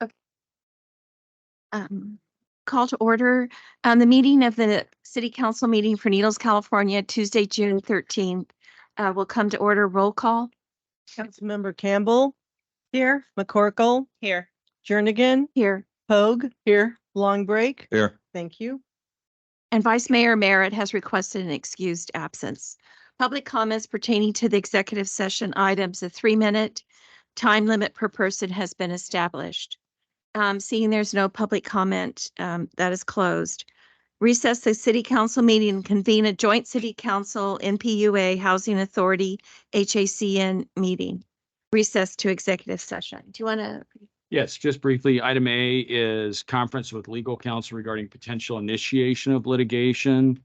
Okay. Um, Call to order the meeting of the City Council meeting for Needles, California, Tuesday, June 13th. Will come to order. Roll call. Councilmember Campbell. Here. McCorkle. Here. Jernigan. Here. Pogue. Here. Long Break. Here. Thank you. And Vice Mayor Merritt has requested an excused absence. Public comments pertaining to the executive session items, a 3-minute time limit per person has been established. Seeing there's no public comment, that is closed. Recess the city council meeting and convene a joint city council NPUA Housing Authority HACN meeting. Recess to executive session. Do you want to? Yes, just briefly, item A is conference with legal counsel regarding potential initiation of litigation.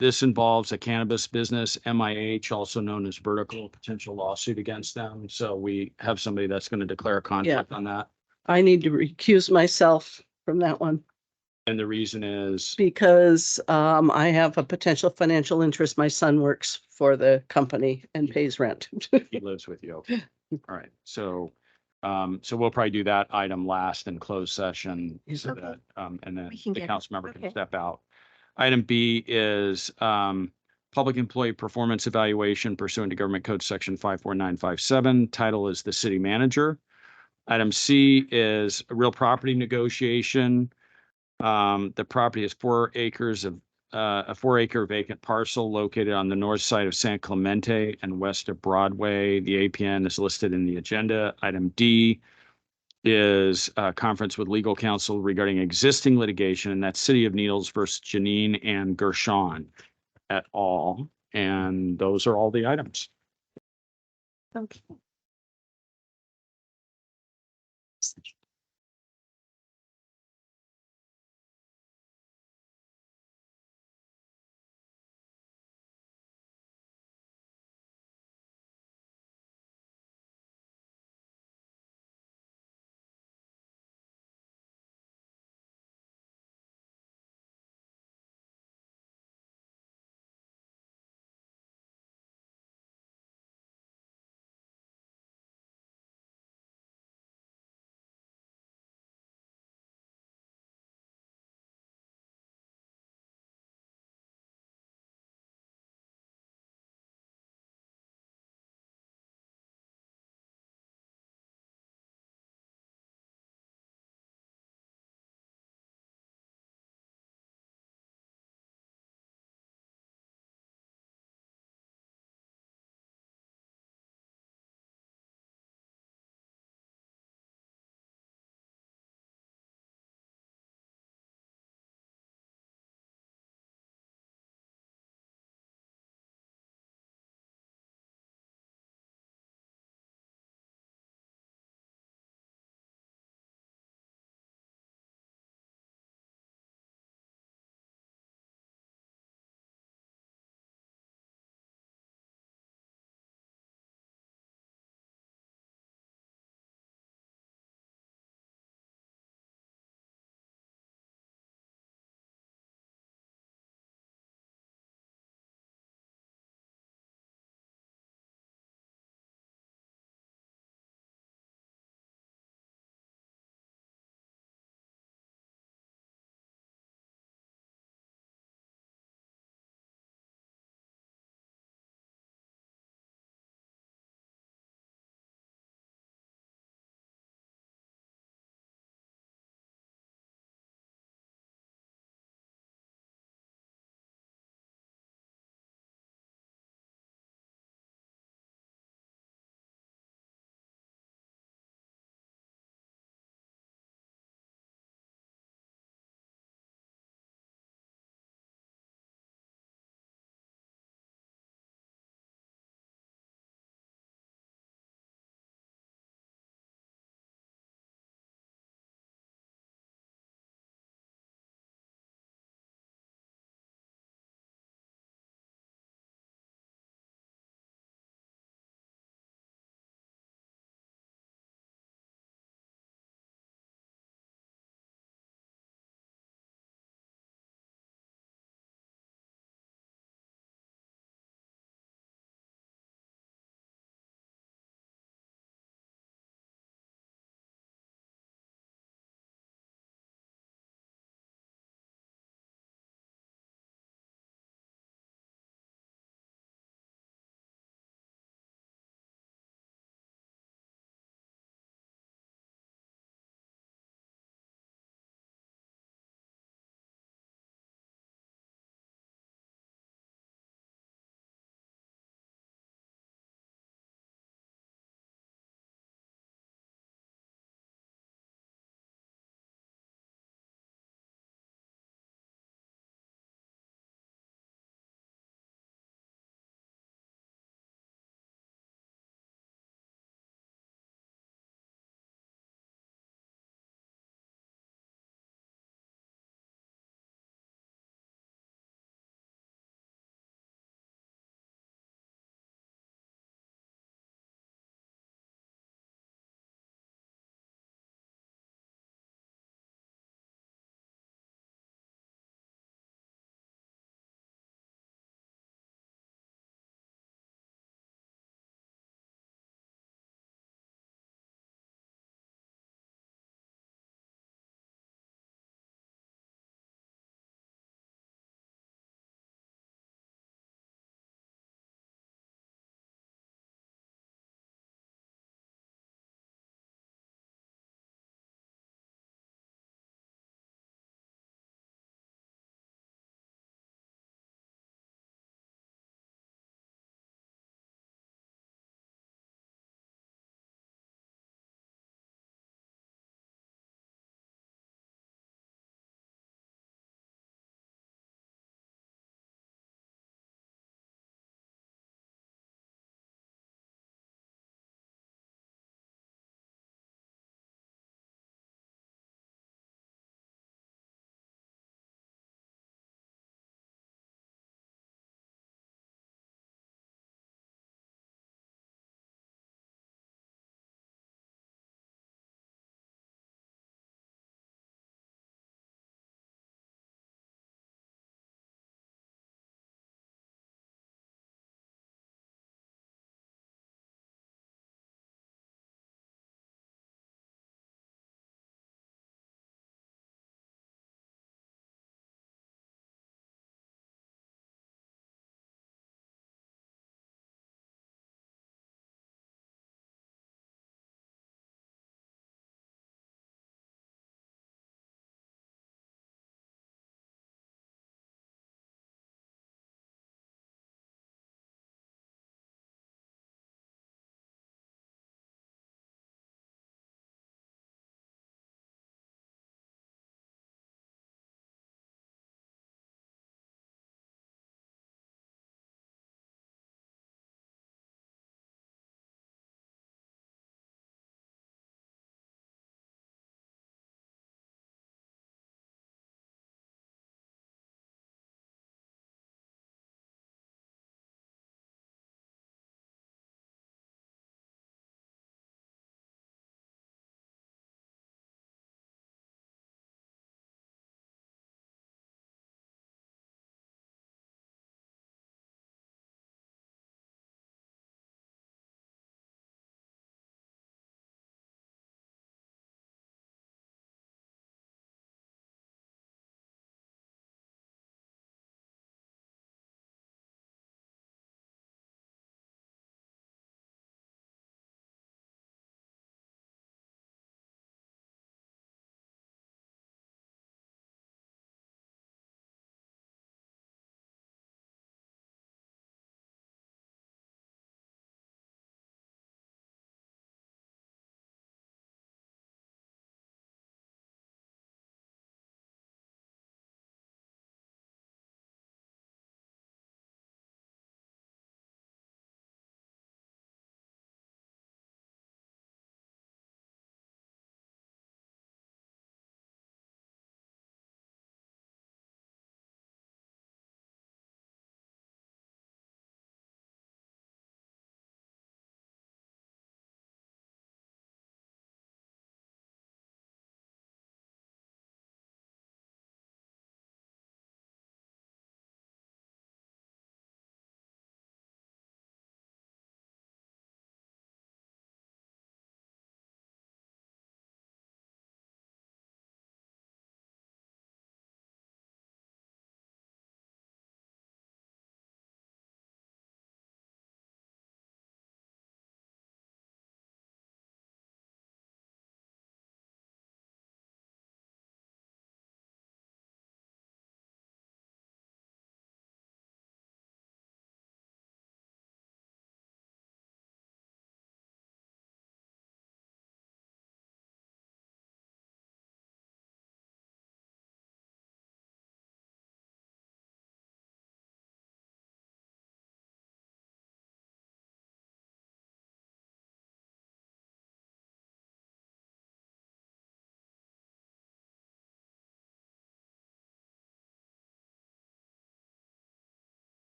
This involves a cannabis business, MIH, also known as Vertical, potential lawsuit against them. So we have somebody that's going to declare a conflict on that. I need to recuse myself from that one And the reason is, because I have a potential financial interest. My son works for the company and pays rent. he lives with you. Okay. All right. So we'll probably do that item last in closed session so Okay. that, and then We can the get- council member can okay. step out. Item B is, public employee performance evaluation pursuant to Government Code Section 54957. Title is the city manager. Item C is a real property negotiation. The property is 4 acres of, a 4-acre vacant parcel located on the north side of San Clemente and west of Broadway. The APN is listed in the agenda. Item D is a conference with legal counsel regarding existing litigation, and that's City of Needles versus Janine and Gershon et al. And those are all the items. Okay.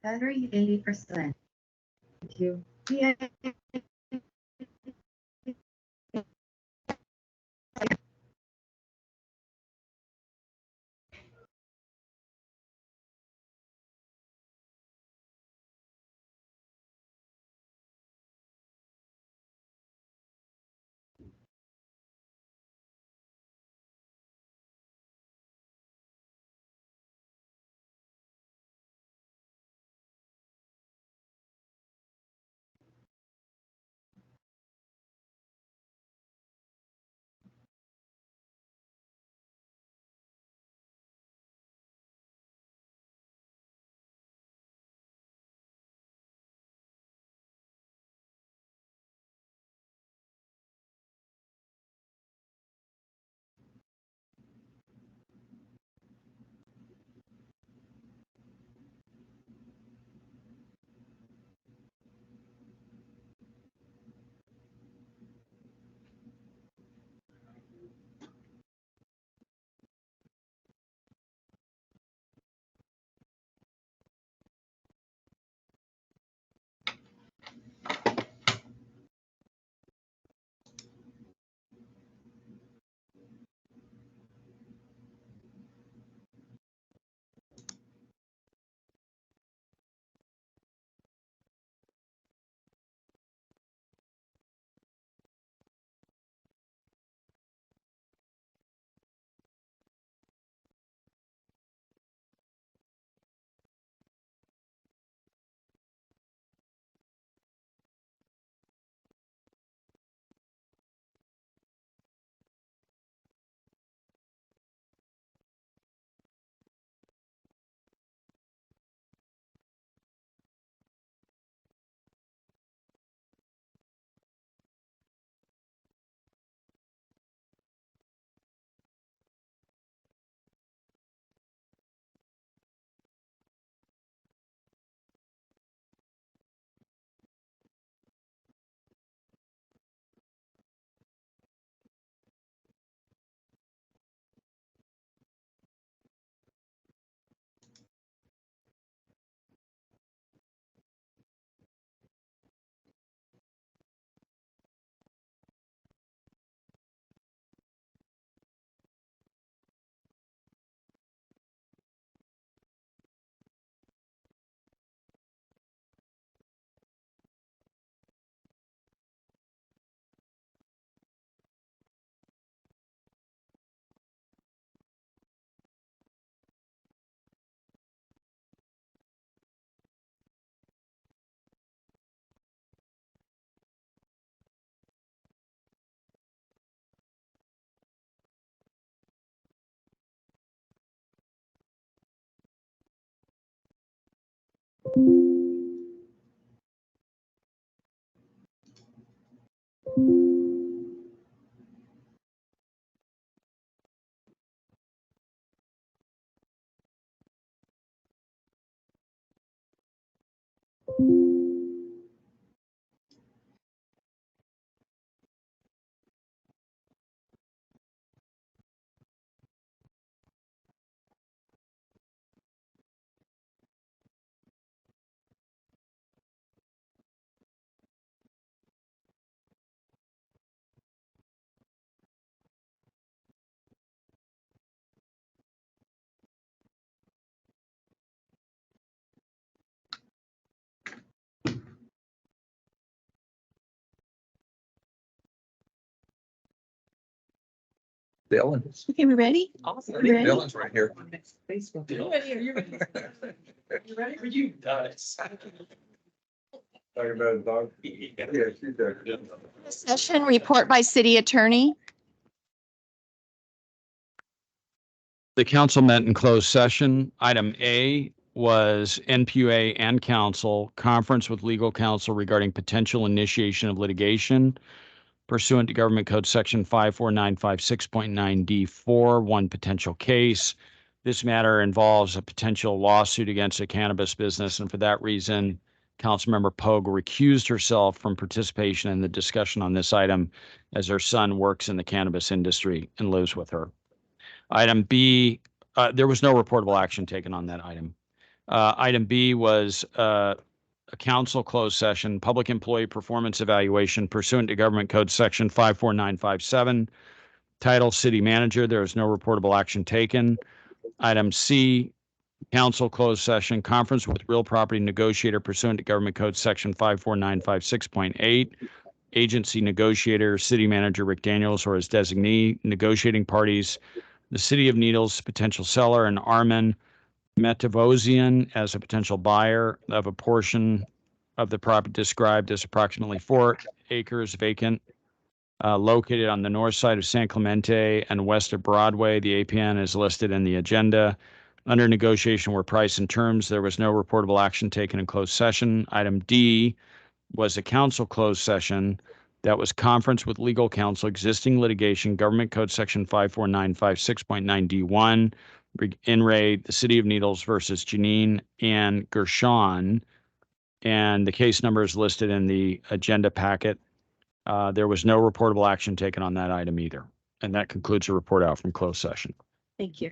Battery 80%. Thank you. Yeah. Dylan's. Okay, we ready? Awesome. You ready? Dylan's right here. Talking about his dog? Yeah, she's there. Session report by city attorney. The council met in closed session. Item A was NPUA and council conference with legal counsel regarding potential initiation of litigation pursuant to Government Code Section 54956.9D4, one potential case. This matter involves a potential lawsuit against a cannabis business, and for that reason, Councilmember Pogue recused herself from participation in the discussion on this item as her son works in the cannabis industry and lives with her. Item B, there was no reportable action taken on that item. Item B was a council closed session, public employee performance evaluation pursuant to Government Code Section 54957. Title City Manager. There is no reportable action taken. Item C, council closed session, conference with real property negotiator pursuant to Government Code Section 54956.8. Agency negotiator, city manager Rick Daniels or his designee, negotiating parties, the city of Needles, potential seller, and Armin Metavosian as a potential buyer of a portion of the property described as approximately 4 acres vacant, located on the north side of San Clemente and west of Broadway. The APN is listed in the agenda. Under negotiation were price and terms. There was no reportable action taken in closed session. Item D was a council closed session that was conference with legal counsel, existing litigation, Government Code Section 54956.9D1, in re the City of Needles versus Janine Ann Gershon. And the case number is listed in the agenda packet. There was no reportable action taken on that item either. And that concludes the report out from closed session. Thank you.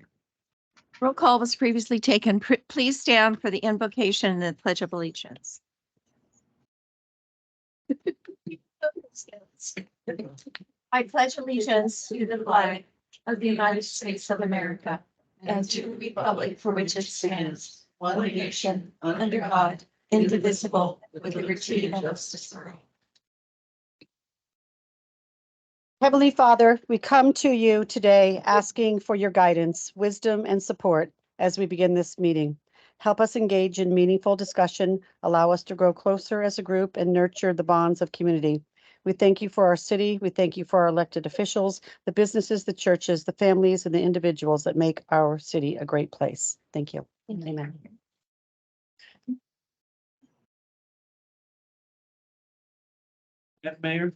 Roll call was previously taken. Please stand for the invocation and the Pledge of Allegiance. I pledge allegiance to the flag of the United States of America and to the republic for which it stands, one nation, under God, indivisible, with liberty and justice for all. Heavenly Father, we come to you today asking for your guidance, wisdom, and support as we begin this meeting. Help us engage in meaningful discussion, allow us to grow closer as a group, and nurture the bonds of community. We thank you for our city. We thank you for our elected officials, the businesses, the churches, the families, and the individuals that make our city a great place. Thank you. Amen. Mayor,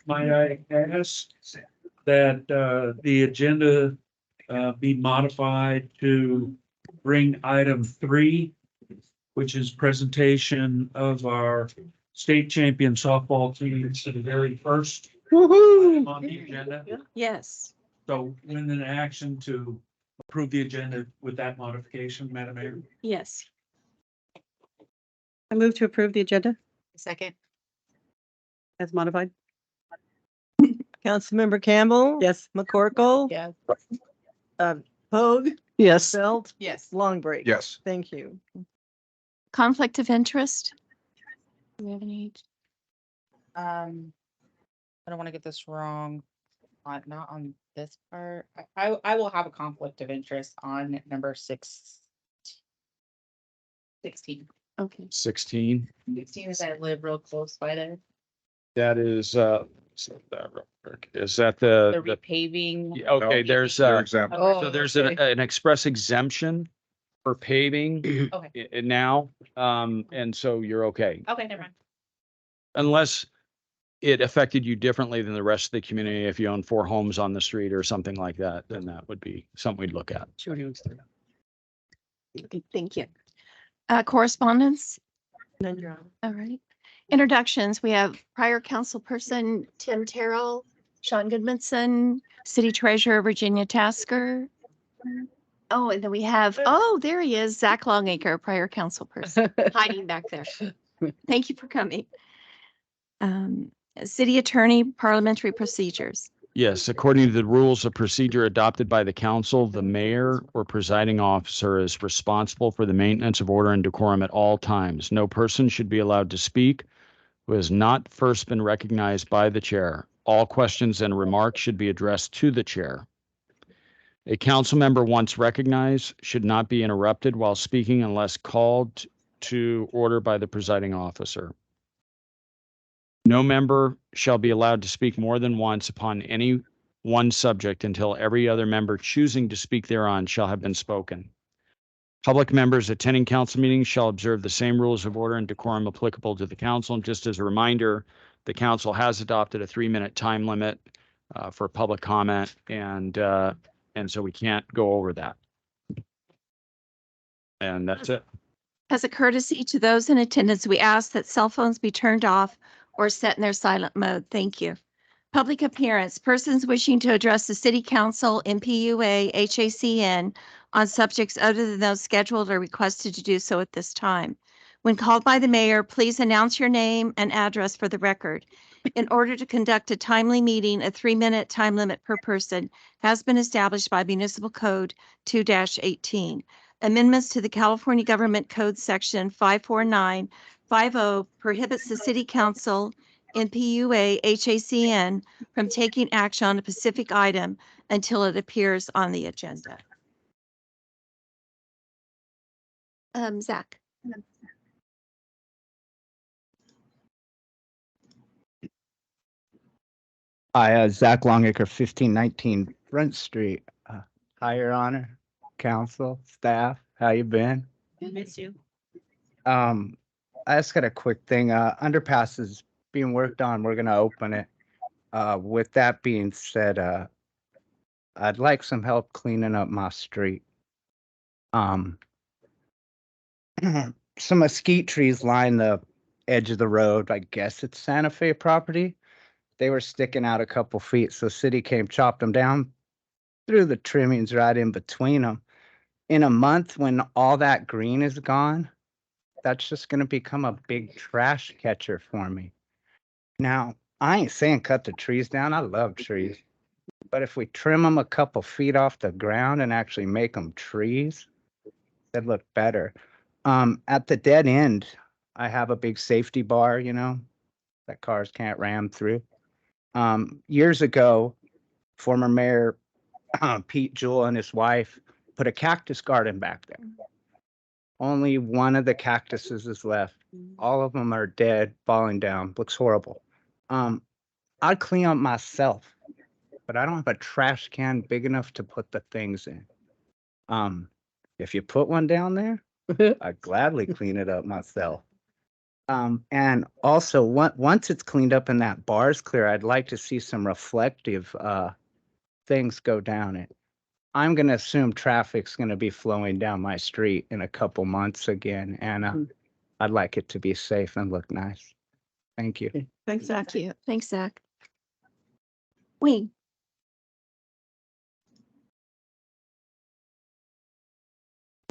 might I ask that the agenda be modified to bring item 3, which is presentation of our state champion softball team, to the very first item on the agenda. Yes. So when an action to approve the agenda with that modification, Madam Mayor. Yes. I move to approve the agenda Second. as modified. Councilmember Campbell. Yes. McCorkle. Yes. Hoag. Yes. Belt. Yes. Long break. Yes. Thank you. Conflict of interest? Do we have any? I don't want to get this wrong. Not on this part. I will have a conflict of interest on number 16. Okay. 16. 16 is I live real close by there. That is, is that The the, repaving. yeah, okay, there's, They're exempt. Oh, so there's okay. an express exemption for paving Okay. now. And so you're okay. Okay, never mind. Unless it affected you differently than the rest of the community. If you own 4 homes on the street or something like that, then that would be something we'd look at. Okay, thank you. Correspondence? None, Your Honor. All right. Introductions. We have prior council person Tim Terrell, Sean Goodmanson, City Treasurer Virginia Tasker. Oh, and then we have, oh, there he is, Zach Longacre, prior council person, hiding back there. Thank you for coming. City Attorney, Parliamentary Procedures. Yes, according to the rules of procedure adopted by the council, the mayor or presiding officer is responsible for the maintenance of order and decorum at all times. No person should be allowed to speak who has not first been recognized by the chair. All questions and remarks should be addressed to the chair. A council member once recognized should not be interrupted while speaking unless called to order by the presiding officer. No member shall be allowed to speak more than once upon any one subject until every other member choosing to speak thereon shall have been spoken. Public members attending council meetings shall observe the same rules of order and decorum applicable to the council. And just as a reminder, the council has adopted a 3-minute time limit for public comment, and so we can't go over that. And that's it. As a courtesy to those in attendance, we ask that cell phones be turned off or set in their silent mode. Thank you. Public appearance. Persons wishing to address the City Council, MPUA, HACN, on subjects other than those scheduled or requested to do so at this time. When called by the mayor, please announce your name and address for the record. In order to conduct a timely meeting, a 3-minute time limit per person has been established by Municipal Code 2-18. Amendments to the California Government Code Section 54950 prohibits the city council, NPUA, HACN from taking action on a specific item until it appears on the agenda. Zach. Hi, Zach Longacre, 1519 Front Street. Hi, Your Honor, council, staff, how you been? Miss you. I just got a quick thing. Underpass is being worked on. We're gonna open it. With that being said, I'd like some help cleaning up my street. Some mesquite trees line the edge of the road. I guess it's Santa Fe property. They were sticking out a couple feet, so city came, chopped them down, threw the trimmings right in between them. In a month, when all that green is gone, that's just going to become a big trash catcher for me. Now, I ain't saying cut the trees down. I love trees. But if we trim them a couple feet off the ground and actually make them trees, that'd look better. At the dead end, I have a big safety bar, you know, that cars can't ram through. Years ago, former Mayor Pete Jewell and his wife put a cactus garden back there. Only one of the cactuses is left. All of them are dead, falling down. Looks horrible. I'd clean up myself, but I don't have a trash can big enough to put the things in. If you put one down there, I'd gladly clean it up myself. And also, once it's cleaned up and that bar's clear, I'd like to see some reflective things go down it. I'm going to assume traffic's going to be flowing down my street in a couple months again, and I'd like it to be safe and look nice. Thank you. Thanks, Zach. Thank you. Thanks, Zach. Wayne.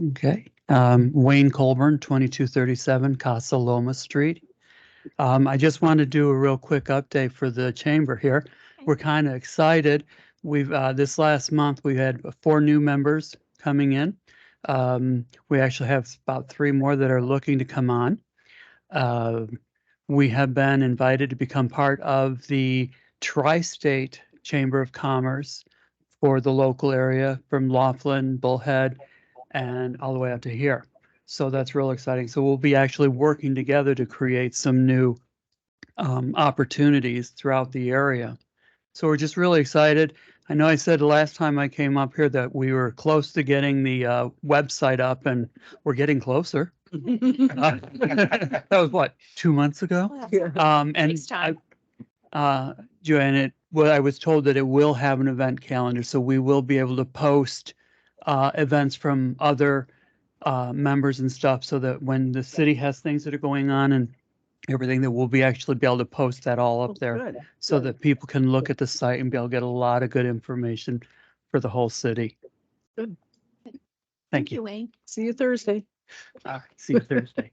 Okay, Wayne Colburn, 2237 Casa Loma Street. I just want to do a real quick update for the chamber here. We're kind of excited. We've this last month we had 4 new members coming in. We actually have about 3 more that are looking to come on. We have been invited to become part of the Tri-State Chamber of Commerce for the local area from Laughlin, Bullhead, and all the way up to here. So that's real exciting. So we'll be actually working together to create some new opportunities throughout the area. So we're just really excited. I know I said the last time I came up here that we were close to getting the website up, and we're getting closer. That was what, 2 months ago? And Takes time. Joanne, I was told that it will have an event calendar, so we will be able to post events from other members and stuff, so that when the city has things that are going on and everything, that we'll be actually be able to post that all up there, Good. so that people can look at the site and be able to get a lot of good information for the whole city. Good. Thank you. Wayne. See you Thursday. All right, see you Thursday.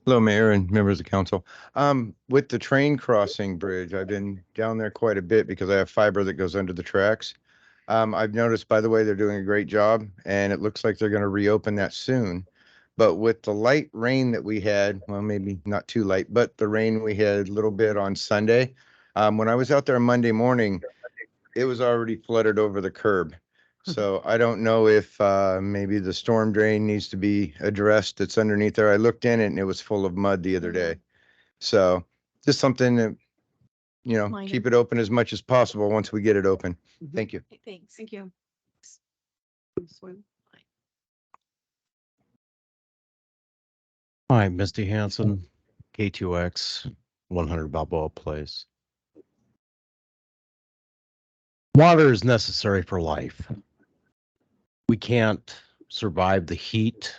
Hello, Mayor and members of council. With the train crossing bridge, I've been down there quite a bit because I have fiber that goes under the tracks. I've noticed, by the way, they're doing a great job, and it looks like they're going to reopen that soon. But with the light rain that we had, well, maybe not too light, but the rain we had a little bit on Sunday, when I was out there Monday morning, it was already flooded over the curb. So I don't know if maybe the storm drain needs to be addressed that's underneath there. I looked in it and it was full of mud the other day. So just something that, you know, Minor. keep it open as much as possible once we get it open. Thank you. Thanks. Thank you. Hi, Misty Hanson, K2X, 100 Balboa Place. Water is necessary for life. We can't survive the heat.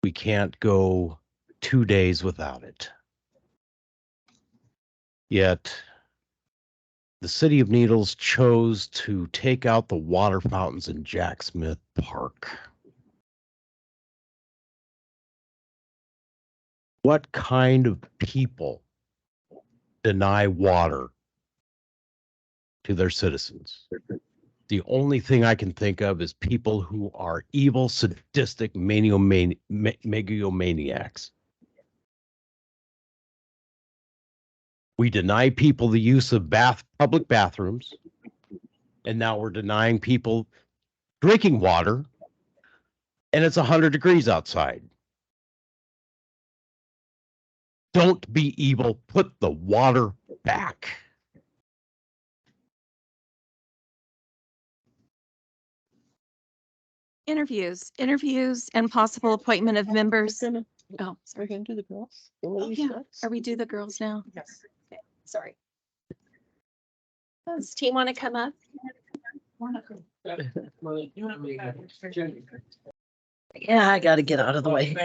We can't go 2 days without it. Yet the city of Needles chose to take out the water fountains in Jack Smith Park. What kind of people deny water to their citizens? The only thing I can think of is people who are evil, sadistic megalomaniacs. We deny people the use of public bathrooms, and now we're denying people drinking water, and it's 100 degrees outside. Don't be evil. Put the water back. Interviews and possible appointment of members. Oh, Are sorry. we gonna do the girls? Oh, yeah. Are we do the girls now? Yes. Okay, sorry. Does team want to come up? Yeah, I gotta get out of the way.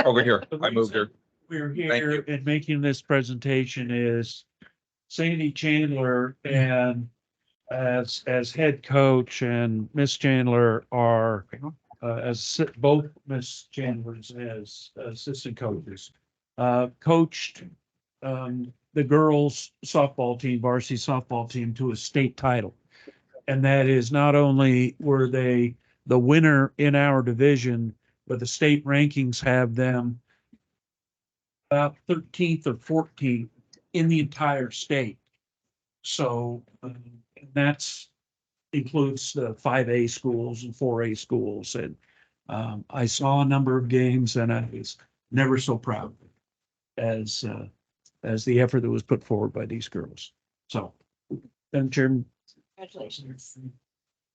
Over here. I moved here. We're here and making this presentation is Sandy Chandler, and as head coach, and Miss Chandler are both Miss Chandlers as assistant coaches. Coached the girls softball team, varsity softball team, to a state title. And that is, not only were they the winner in our division, but the state rankings have them about 13th or 14th in the entire state. So that's includes the 5A schools and 4A schools. And I saw a number of games, and I was never so proud as the effort that was put forward by these girls. So, Madam Chairman. Congratulations.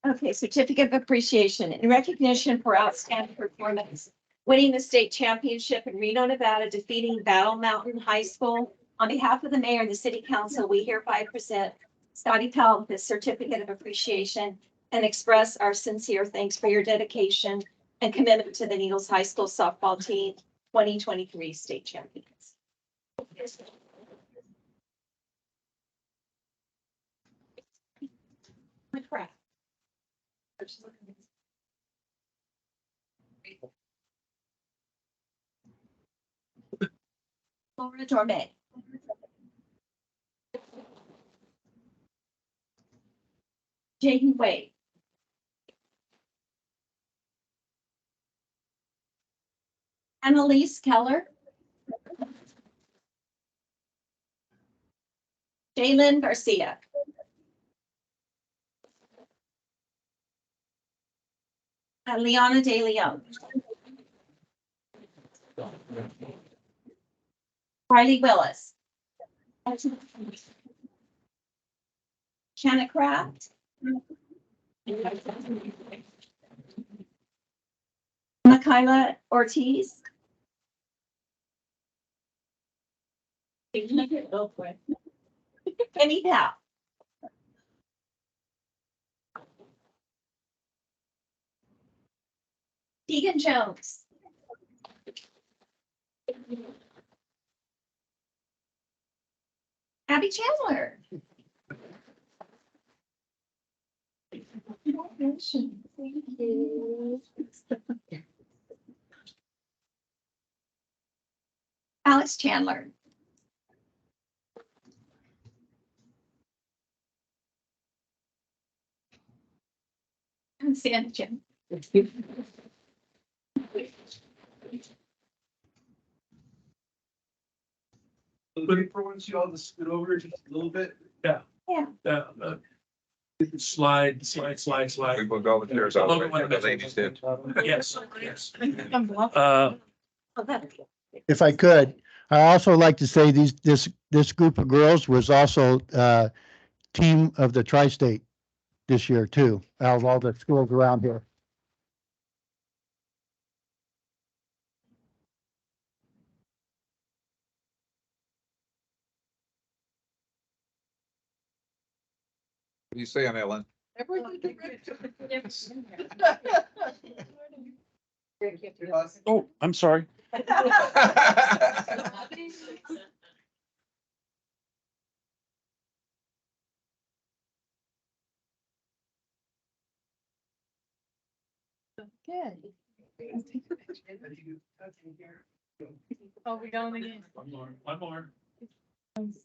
Okay, certificate of appreciation in recognition for outstanding performance, winning the state championship in Reno, Nevada, defeating Battle Mountain High School. On behalf of the mayor and the city council, we hereby present Scotty Powell with this certificate of appreciation and express our sincere thanks for your dedication and commitment to the Needles High School softball team 2023 state champions. McCraft. Laura Dorme. Jaden Wade. Annalise Keller. Jalen Garcia. And Liana De Leon. Riley Willis. Shanna Kraft. Michaela Ortiz. Penny Powell. Deegan Jones. Abby Chandler. Thank you. Alex Chandler. And Sand Jim. But for once you all to scoot over just a little bit. Yeah. Yeah. Slide. We will go with yours. The ladies did. Yes, yes. Oh, If I could, I also like to say this group of girls was also team of the tri-state this year too, out of all the schools around here. What do you say on that, Len? Oh, I'm sorry. Good. Oh, we going again? One more. Thank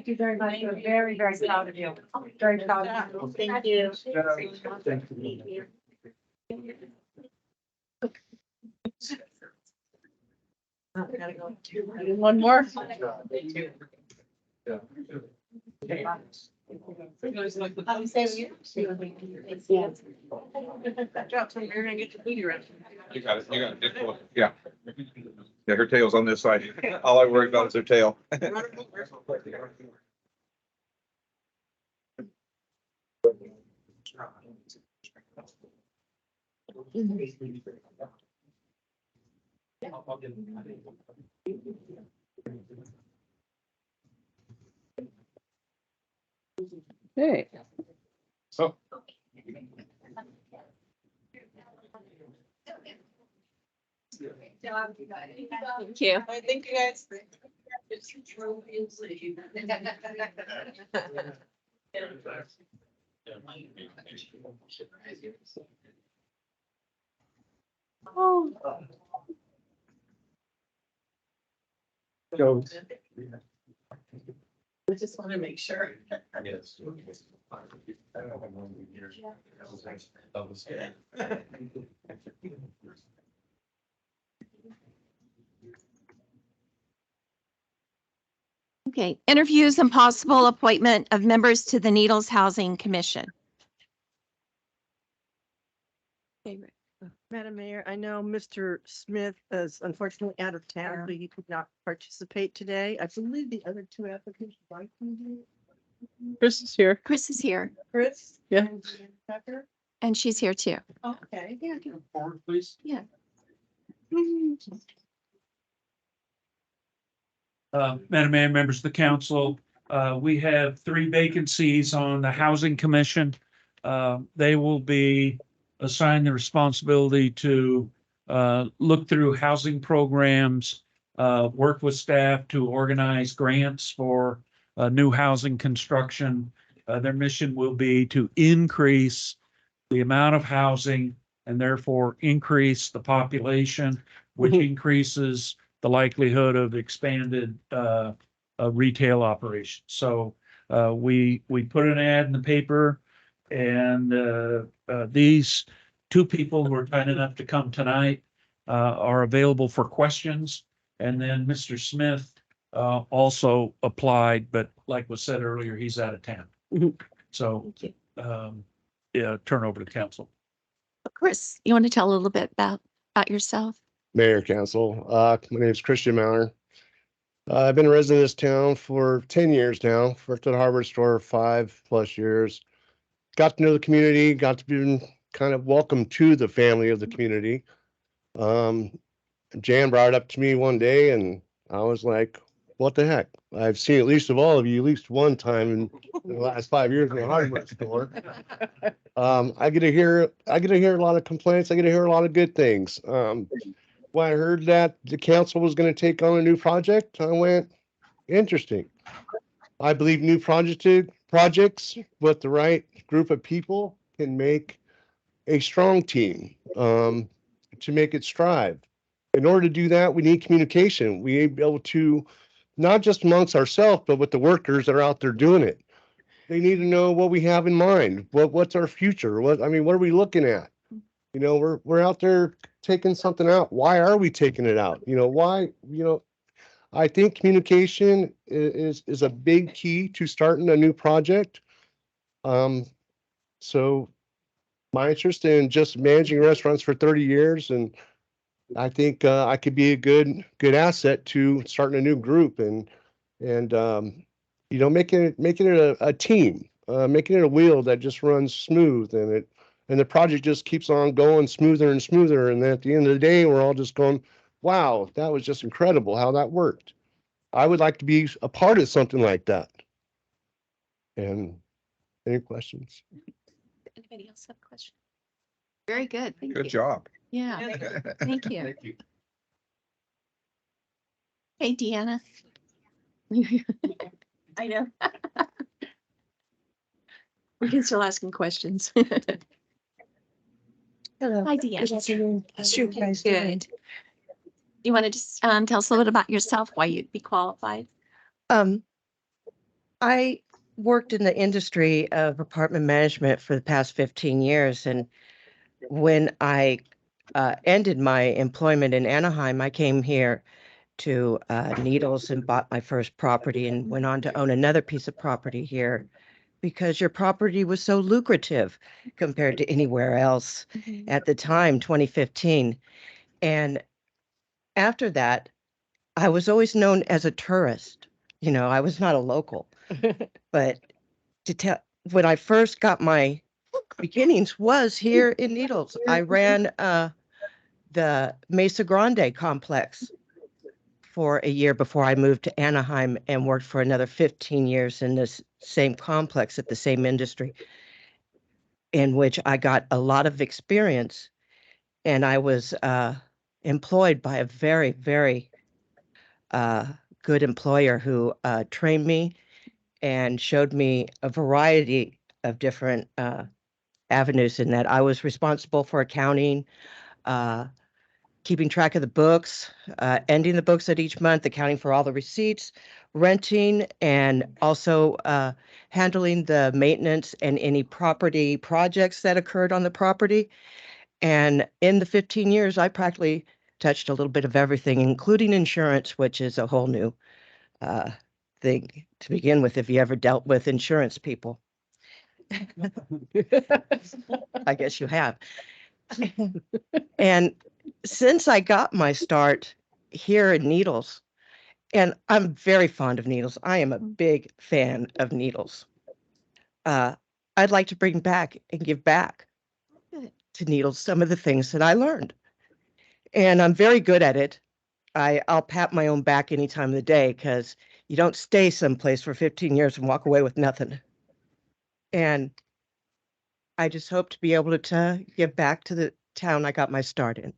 you very much. We're very, very proud of you. Very proud of you. Thank you. One more. You got it. Yeah. Yeah, her tail's on this side. All I worry about is her tail. Hey. So. Thank you. Thank you, guys. Go. We just want to make sure. Yes. Okay, interviews and possible appointment of members to the Needles Housing Commission. Madam Mayor, I know Mr. Smith is unfortunately out of town, so he could not participate today. I believe the other two applicants would like to do. Chris is here. Chris is here Chris? Yeah. And Jan Tucker? and she's here too. Okay. Yeah. Forward, please. Yeah. Madam Mayor, members of the council, we have 3 vacancies on the Housing Commission. They will be assigned the responsibility to look through housing programs, work with staff to organize grants for new housing construction. Their mission will be to increase the amount of housing and therefore increase the population, which increases the likelihood of expanded retail operations. So we put an ad in the paper, and these 2 people who are kind enough to come tonight are available for questions. And then Mr. Smith also applied, but like was said earlier, he's out of town. So yeah, turn over to council. Chris, you want to tell a little bit about yourself? Mayor, council. My name is Christian Maurer. I've been a resident of this town for 10 years now. Worked at Hardware Store 5+ years. Got to know the community, got to be kind of welcome to the family of the community. Jan brought it up to me one day and I was like, what the heck? I've seen at least of all of you at least one time in the last 5 years in the hardware store. I get to hear a lot of complaints. I get to hear a lot of good things. When I heard that the council was going to take on a new project, I went, interesting. I believe new projects with the right group of people can make a strong team to make it strive. In order to do that, we need communication. We need to be able to, not just amongst ourselves, but with the workers that are out there doing it. They need to know what we have in mind. What's our future? What are we looking at? You know, we're out there taking something out. Why are we taking it out? You know, why, I think communication is a big key to starting a new project. So my interest in just managing restaurants for 30 years, and I think I could be a good asset to starting a new group and making it a team, making it a wheel that just runs smooth, and the project just keeps on going smoother and smoother. And then at the end of the day, we're all just going, wow, that was just incredible how that worked. I would like to be a part of something like that. And any questions? Anybody else have a question? Very good. Thank Good you. job. Yeah, thank you. Thank you. Hey, Deanna. I know. We can still ask him questions. Hello. Hi, Deanna. Good afternoon. How's you guys doing? Good. You want to just tell us a little bit about yourself, why you'd be qualified? I worked in the industry of apartment management for the past 15 years. And when I ended my employment in Anaheim, I came here to Needles and bought my first property and went on to own another piece of property here because your property was so lucrative compared to anywhere else at the time, 2015. And after that, I was always known as a tourist. You know, I was not a local. But to tell, when I first got my beginnings was here in Needles. I ran the Mesa Grande complex for a year before I moved to Anaheim and worked for another 15 years in this same complex at the same industry, in which I got a lot of experience. And I was employed by a very, very good employer who trained me and showed me a variety of different avenues in that. I was responsible for accounting, keeping track of the books, ending the books at each month, accounting for all the receipts, renting, and also handling the maintenance and any property projects that occurred on the property. And in the 15 years, I practically touched a little bit of everything, including insurance, which is a whole new thing to begin with if you ever dealt with insurance people. I guess you have. And since I got my start here in Needles, and I'm very fond of Needles, I am a big fan of Needles. I'd like to bring back and give back to Needles some of the things that I learned. And I'm very good at it. I'll pat my own back any time of the day because you don't stay someplace for 15 years and walk away with nothing. And I just hope to be able to give back to the town I got my start in.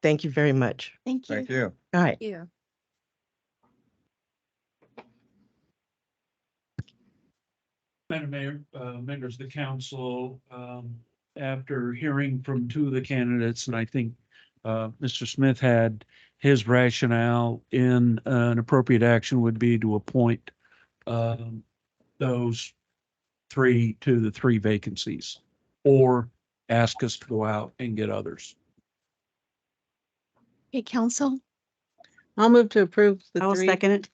Thank you very much. Thank you. Thank you. All right. You. Madam Mayor, members of the council, after hearing from two of the candidates, and I think Mr. Smith had his rationale in an appropriate action would be to appoint those three to the three vacancies or ask us to go out and get others. Hey, council, I'll move to approve the I will three. second it.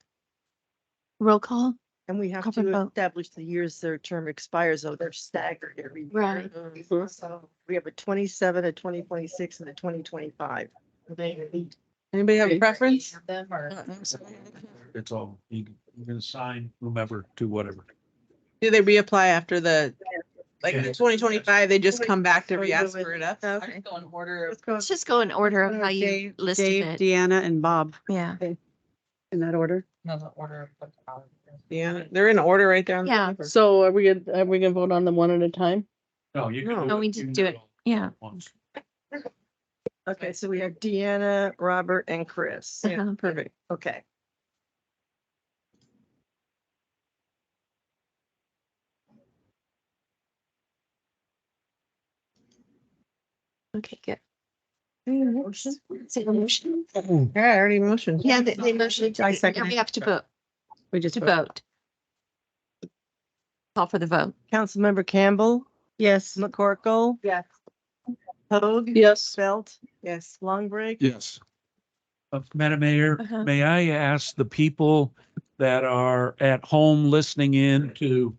roll call. And we have Call for to vote. establish the years their term expires, so they're staggered every year. Right. So we have a 27, a 2026, and a 2025. Anybody have a preference? Them or. It's all, you can assign whomever to whatever. Do they reapply after the, like, Yeah. 2025, they just come back to re-ask for it up? Okay. Go in order. Let's go. Let's just go in order of how you Dave, listed it. Deanna, and Bob Yeah. in that order. No, the order of. Yeah, they're in order right there. On the Yeah. paper. So are we gonna vote on them one at a time? No, you No. can. No, we just do it. all Yeah. at once. Okay, so we have Deanna, Robert, and Chris. Uh-huh. Perfect. Okay. Okay, good. Motion? Is it a motion? Yeah, I already motioned. Yeah, they motioned. I second Now we it. have to vote, We just to vote. Call for the vote. Councilmember Campbell, Yes. McCorkle. Yes. Hoag. Yes. Belt. Yes. Longbreak. Yes. Madam Mayor, Uh-huh. may I ask the people that are at home listening in to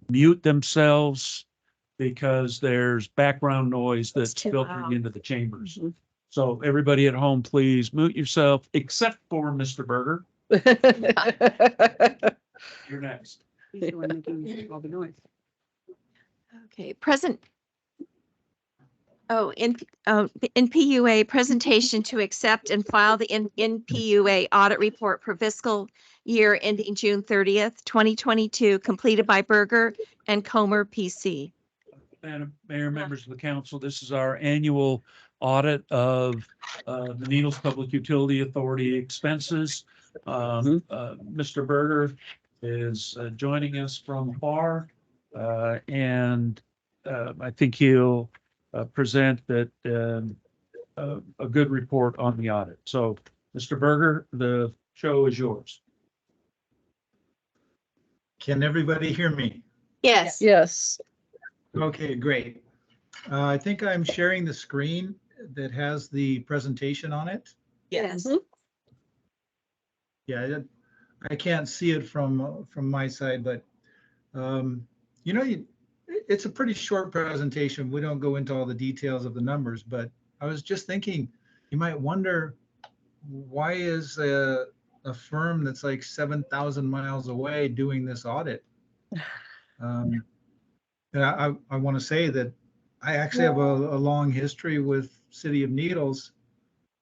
mute themselves because there's background noise that's too filtering loud. into the chambers. Mhm. So everybody at home, please mute yourself, except for Mr. Berger. You're next. He's the one making all the noise. Okay, present. Oh, in PUA, presentation to accept and file the in PUA audit report for fiscal year ending June 30th, 2022, completed by Berger and Comer PC. Madam Mayor, members of the council, this is our annual audit of the Needles Public Utility Authority expenses. Mr. Berger is joining us from afar. And I think he'll present that a good report on the audit. So, Mr. Berger, the show is yours. Can everybody hear me? Yes. Yes. Okay, great. I think I'm sharing the screen that has the presentation on it. Yes. Yeah, I can't see it from my side, but you know, it's a pretty short presentation. We don't go into all the details of the numbers, but I was just thinking, you might wonder, why is a firm that's like 7,000 miles away doing this audit? And I want to say that I actually have a long history with City of Needles.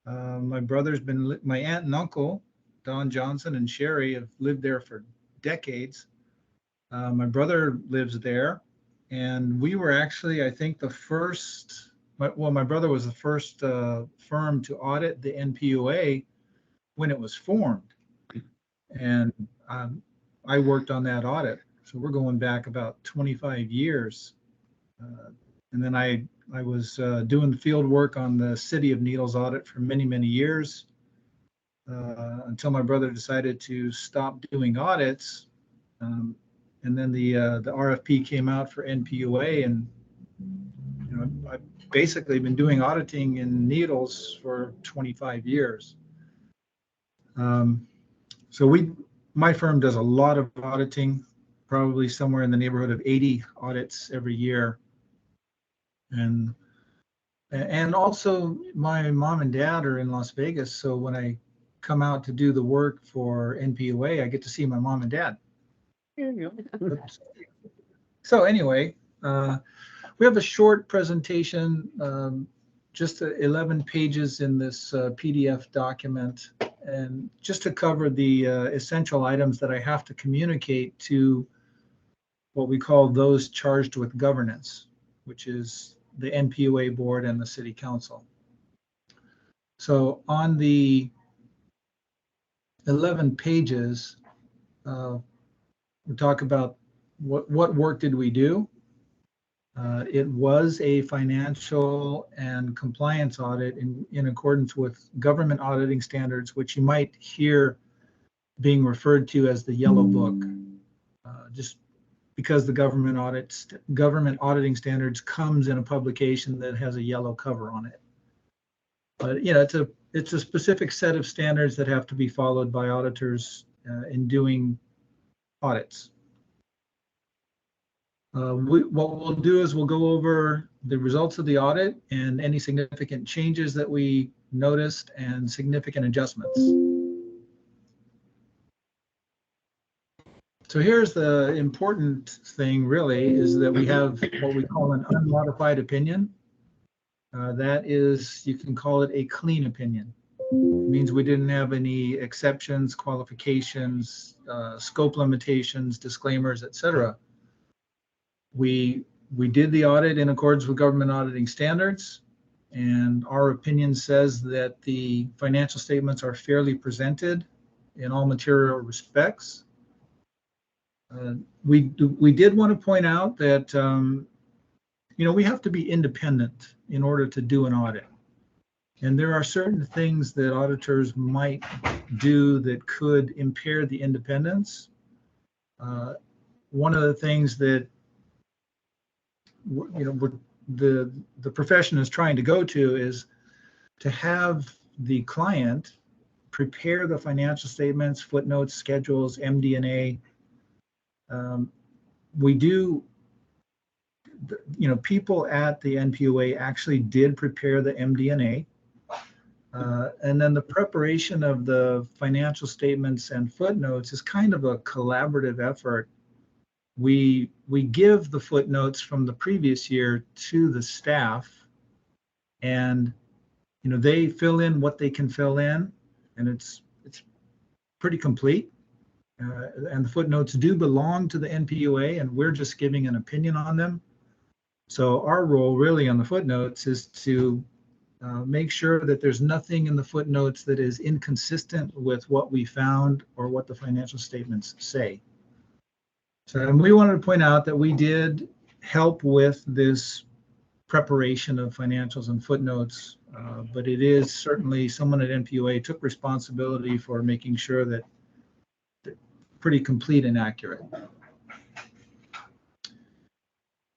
My my aunt and uncle, Don Johnson and Sherry, have lived there for decades. My brother lives there, and we were actually, I think, the first, my brother was the first firm to audit the NPUA when it was formed. And I worked on that audit. So we're going back about 25 years. And then I was doing the field work on the City of Needles audit for many, many years until my brother decided to stop doing audits. And then the RFP came out for NPUA, and you know, I've basically been doing auditing in Needles for 25 years. So my firm does a lot of auditing, probably somewhere in the neighborhood of 80 audits every year. And also my mom and dad are in Las Vegas, so when I come out to do the work for NPUA, I get to see my mom and dad. So anyway, we have a short presentation, just 11 pages in this PDF document, and just to cover the essential items that I have to communicate to what we call those charged with governance, which is the NPUA board and the city council. So on the 11 pages, we talk about what work did we do. It was a financial and compliance audit in accordance with government auditing standards, which you might hear being referred to as the Yellow Book, just because the government auditing standards comes in a publication that has a yellow cover on it. But you know, it's a specific set of standards that have to be followed by auditors in doing audits. What we'll do is we'll go over the results of the audit and any significant changes that we noticed and significant adjustments. So here's the important thing really, is that we have what we call an unmodified opinion. That is, you can call it a clean opinion. It means we didn't have any exceptions, qualifications, scope limitations, disclaimers, etc. We did the audit in accordance with government auditing standards, and our opinion says that the financial statements are fairly presented in all material respects. We did want to point out that you know, we have to be independent in order to do an audit, and there are certain things that auditors might do that could impair the independence. One of the things that you know the profession is trying to go to is to have the client prepare the financial statements, footnotes, schedules, MD&A. We do, you know, people at the NPUA actually did prepare the MD&A, and then the preparation of the financial statements and footnotes is kind of a collaborative effort. We give the footnotes from the previous year to the staff, and you know, they fill in what they can fill in, and it's pretty complete. And the footnotes do belong to the NPUA, and we're just giving an opinion on them. So our role really on the footnotes is to make sure that there's nothing in the footnotes that is inconsistent with what we found or what the financial statements say. So, and we wanted to point out that we did help with this preparation of financials and footnotes, but it is certainly someone at NPUA took responsibility for making sure that they're pretty complete and accurate.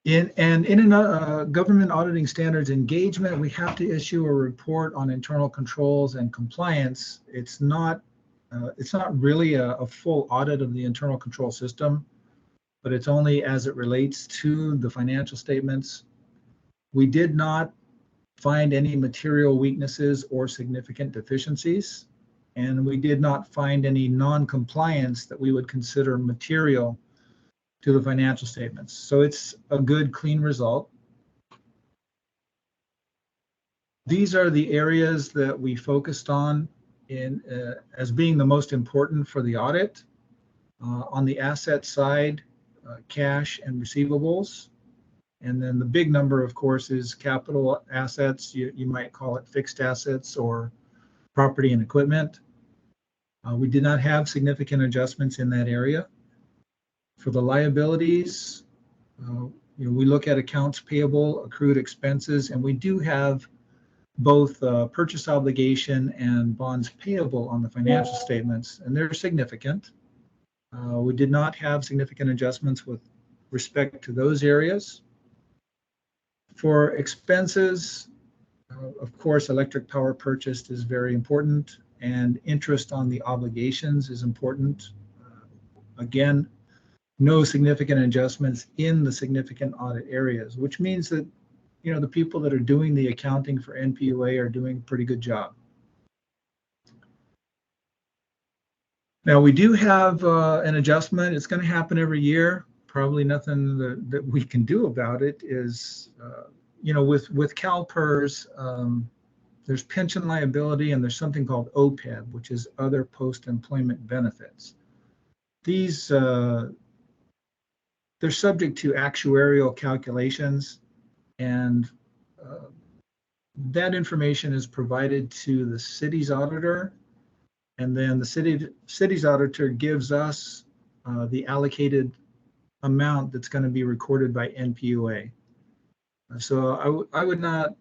In a government auditing standards engagement, we have to issue a report on internal controls and compliance. It's not really a full audit of the internal control system, but it's only as it relates to the financial statements. We did not find any material weaknesses or significant deficiencies, and we did not find any non-compliance that we would consider material to the financial statements. So it's a good, clean result. These are the areas that we focused on as being the most important for the audit. On the asset side, cash and receivables. And then the big number, of course, is capital assets. You might call it fixed assets or property and equipment. We did not have significant adjustments in that area. For the liabilities, we look at accounts payable, accrued expenses, and we do have both purchase obligation and bonds payable on the financial statements, and they're significant. We did not have significant adjustments with respect to those areas. For expenses, of course, electric power purchased is very important, and interest on the obligations is important. Again, no significant adjustments in the significant audit areas, which means that, the people that are doing the accounting for NPUA are doing a pretty good job. Now, we do have an adjustment. It's going to happen every year. Probably nothing that we can do about it is, with CalPERS, there's pension liability and there's something called OPEB, which is other post-employment benefits. These, they're subject to actuarial calculations, and that information is provided to the city's auditor, and then the city's auditor gives us the allocated amount that's going to be recorded by NPUA. So I would not,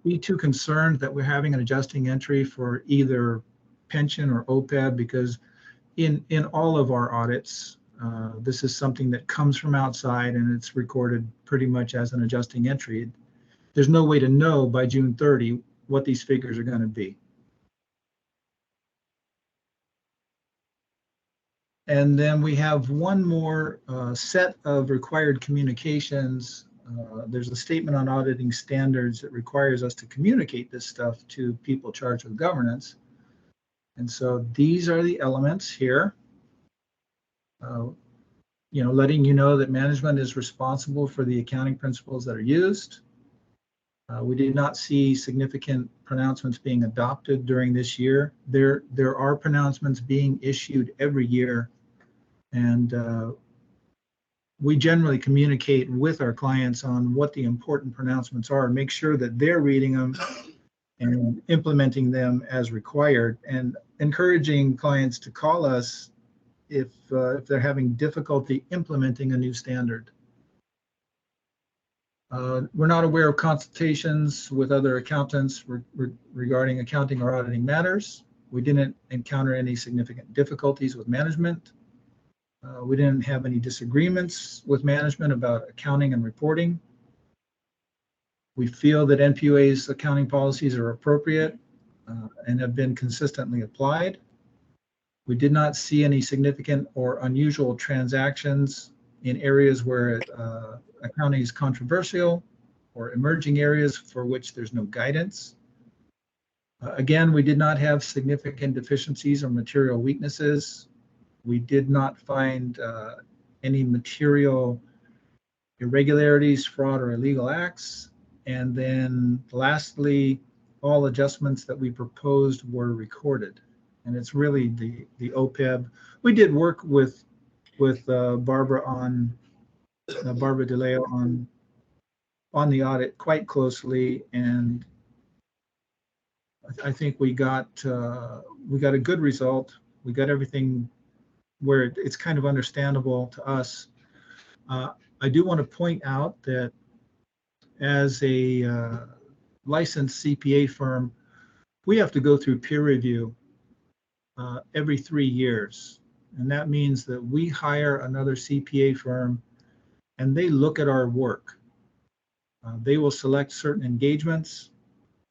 be too concerned that we're having an adjusting entry for either pension or OPEB, because in all of our audits, this is something that comes from outside and it's recorded pretty much as an adjusting entry. There's no way to know by June 30 what these figures are going to be. And then we have one more set of required communications. There's a statement on auditing standards that requires us to communicate this stuff to people charged with governance. And so these are the elements here. Letting you know that management is responsible for the accounting principles that are used. We did not see significant pronouncements being adopted during this year. There are pronouncements being issued every year, and we generally communicate with our clients on what the important pronouncements are, make sure that they're reading them and implementing them as required, and encouraging clients to call us if they're having difficulty implementing a new standard. We're not aware of consultations with other accountants regarding accounting or auditing matters. We didn't encounter any significant difficulties with management. We didn't have any disagreements with management about accounting and reporting. We feel that NPUA's accounting policies are appropriate and have been consistently applied. We did not see any significant or unusual transactions in areas where accounting is controversial or emerging areas for which there's no guidance. Again, we did not have significant deficiencies or material weaknesses. We did not find any material irregularities, fraud, or illegal acts. And then lastly, all adjustments that we proposed were recorded. And it's really the OPEB. We did work with Barbara DeLeo on on the audit quite closely, and I think we got a good result. We got everything where it's kind of understandable to us. I do want to point out that as a licensed CPA firm, we have to go through peer review every 3 years. And that means that we hire another CPA firm and they look at our work. They will select certain engagements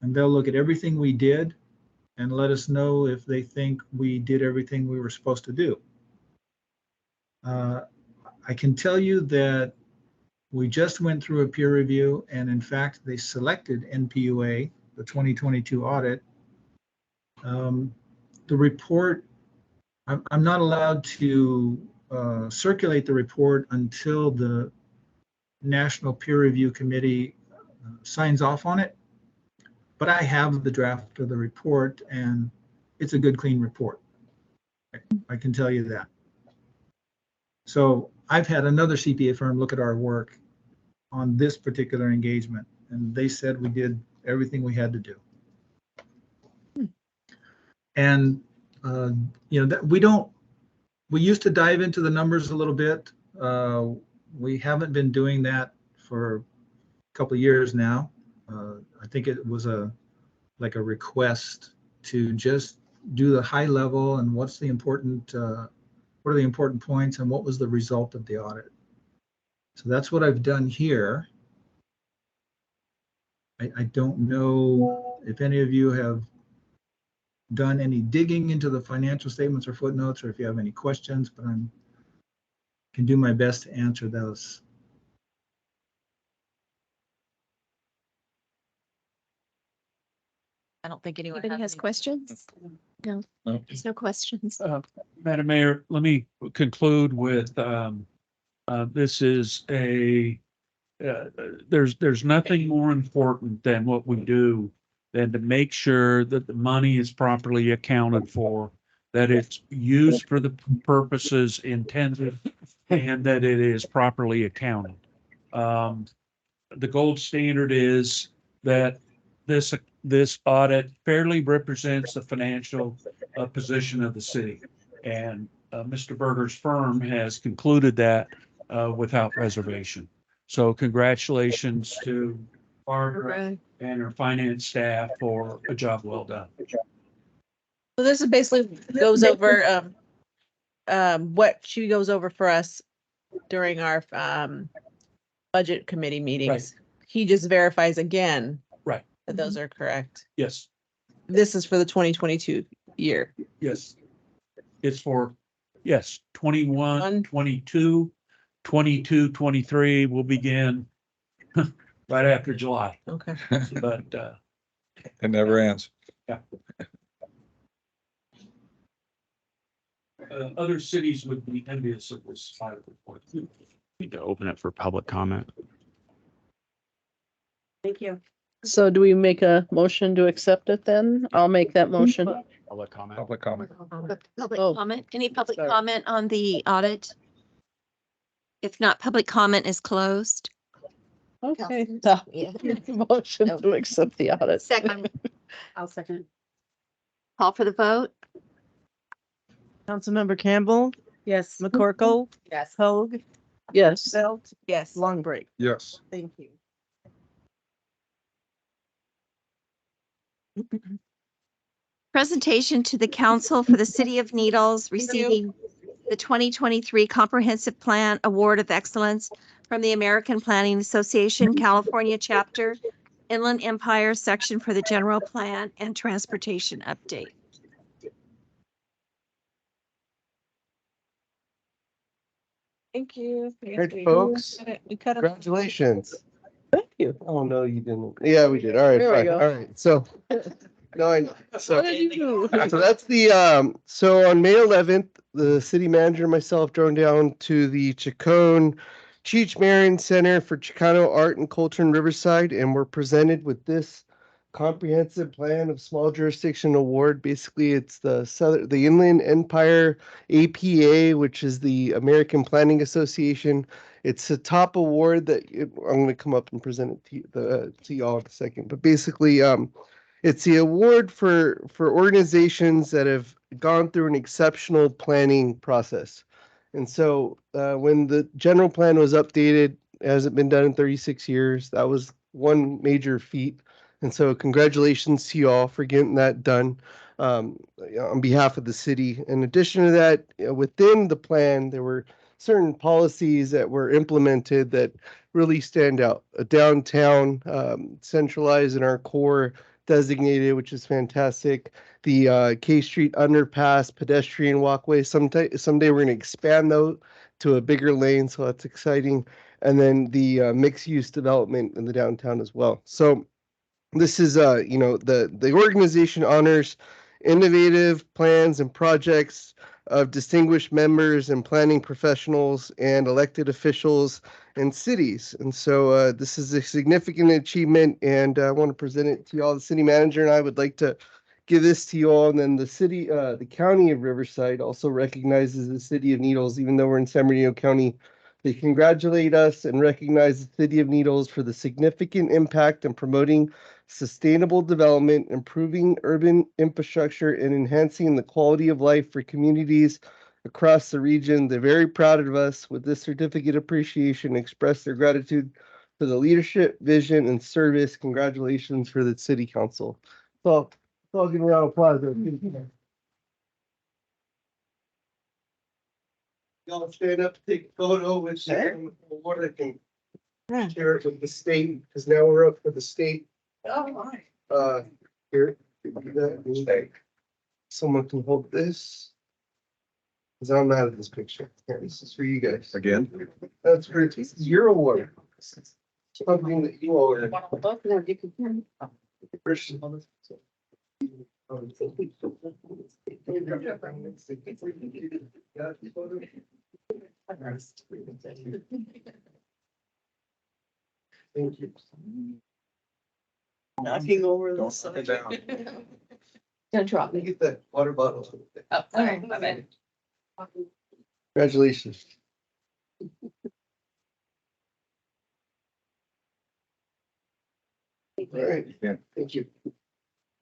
and they'll look at everything we did and let us know if they think we did everything we were supposed to do. I can tell you that we just went through a peer review, and in fact, they selected NPUA, the 2022 audit. The report, I'm not allowed to circulate the report until the National Peer Review Committee signs off on it. But I have the draft of the report, and it's a good, clean report. I can tell you that. So I've had another CPA firm look at our work on this particular engagement, and they said we did everything we had to do. And you know, that we used to dive into the numbers a little bit. We haven't been doing that for a couple of years now. I think it was like a request to just do the high level and what's the important, what are the important points and what was the result of the audit. So that's what I've done here. I don't know if any of you have done any digging into the financial statements or footnotes, or if you have any questions, but I can do my best to answer those. I don't think anyone Anybody has any questions? No, No. there's no questions. Madam Mayor, let me conclude with, this is there's nothing more important than what we do than to make sure that the money is properly accounted for, that it's used for the purposes intended, and that it is properly accounted. The gold standard is that this audit fairly represents the financial position of the city. And Mr. Berger's firm has concluded that without reservation. So congratulations to Barbara and her finance staff for a job well done. So this is basically goes over what she goes over for us during our budget committee meetings. He just verifies again Right. that those are correct. Yes. This is for the 2022 year. Yes. It's for, yes, 21, 22, 22, 23 will begin right after July. Okay. But It never ends. yeah. Other cities would be envious of this audit report. Need to open it for public comment. Thank you. So do we make a motion to accept it then? I'll make that motion. Public comment. Public comment. Public Oh, comment, any public sorry. comment on the audit? If not, public comment is closed. Okay. Yeah. Motion to accept the audit. Second, I'll second. call for the vote. Councilmember Campbell, Yes. McCorkle, Yes. Hoag, Yes. Belt, Yes. Long Break. Yes. Thank you. Presentation to the council for the city of Needles receiving the 2023 Comprehensive Plan Award of Excellence from the American Planning Association, California Chapter, Inland Empire Section for the General Plan and Transportation Update. Thank you. Great, folks. We cut it. Congratulations. Thank you. Oh, no, you didn't. Yeah, we did. All right, There we fine. go. All right. So, no, I know. So, What did you do? so that's the, so on May 11th, the city manager and myself drove down to the Chacon Cheech Marin Center for Chicano Art and Culture in Riverside, and we're presented with this comprehensive plan of small jurisdiction award. Basically, it's the Inland Empire APA, which is the American Planning Association. It's a top award I'm going to come up and present it to y'all in a second. But basically, it's the award for organizations that have gone through an exceptional planning process. And so when the general plan was updated, it hasn't been done in 36 years. That was one major feat. And so congratulations to you all for getting that done on behalf of the city. In addition to that, within the plan, there were certain policies that were implemented that really stand out. A downtown centralized in our core designated, which is fantastic. The K Street underpass, pedestrian walkway. Someday we're going to expand those to a bigger lane, so that's exciting. And then the mixed use development in the downtown as well. So this is the organization honors innovative plans and projects of distinguished members and planning professionals and elected officials and cities. And so this is a significant achievement, and I want to present it to you all. The city manager and I would like to give this to you all. And then the county of Riverside also recognizes the city of Needles, even though we're in San Bernardino County. They congratulate us and recognize the city of Needles for the significant impact in promoting sustainable development, improving urban infrastructure, and enhancing the quality of life for communities across the region. They're very proud of us with this certificate of appreciation, express their gratitude for the leadership, vision, and service. Congratulations for the city council. So I'll give a round of applause. Y'all stand up to take a photo with the award. I can share it with the state, because now we're up for the state. Oh, my. Here, do that. Someone can hold this. Because I'm out of this picture. Here, this is for you guys. Again? That's for your award. Something that you all are. Thank you. Knocking over the Don't knock it down. Don't drop Let me get that water bottle. Oh, sorry, my bad. Congratulations. All right, Yeah. thank you.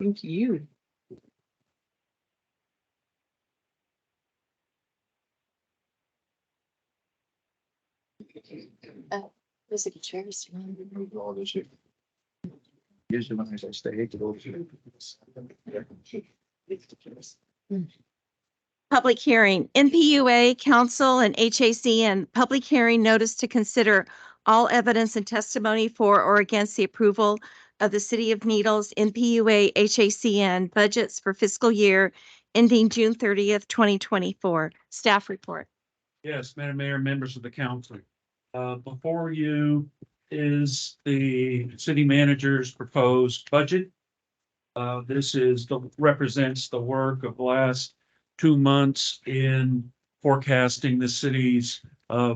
Thank you. Physical chairs. Usually when I say stay, Public hearing, NPUA, council and HACN, public hearing notice to consider all evidence and testimony for or against the approval of the City of Needles, NPUA, HACN budgets for fiscal year ending June 30th, 2024. Staff report. Yes, Madam Mayor, members of the council. Before you is the city manager's proposed budget. This represents the work of the last 2 months in forecasting the city's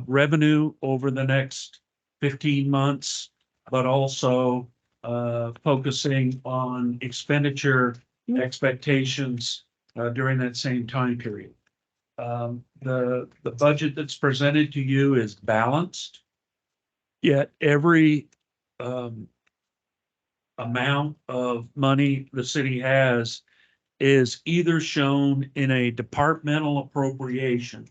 revenue over the next 15 months, but also focusing on expenditure expectations during that same time period. The budget that's presented to you is balanced, yet every amount of money the city has is either shown in a departmental appropriation,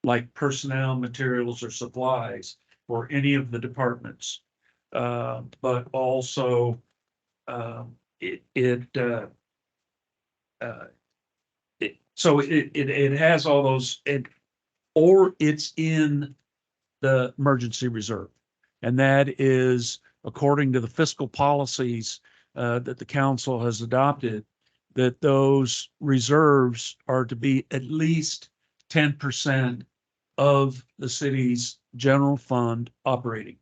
like personnel, materials, or supplies for any of the departments, but also it has all those, or it's in the emergency reserve. And that is according to the fiscal policies that the council has adopted, that those reserves are to be at least 10% of the city's general fund operating.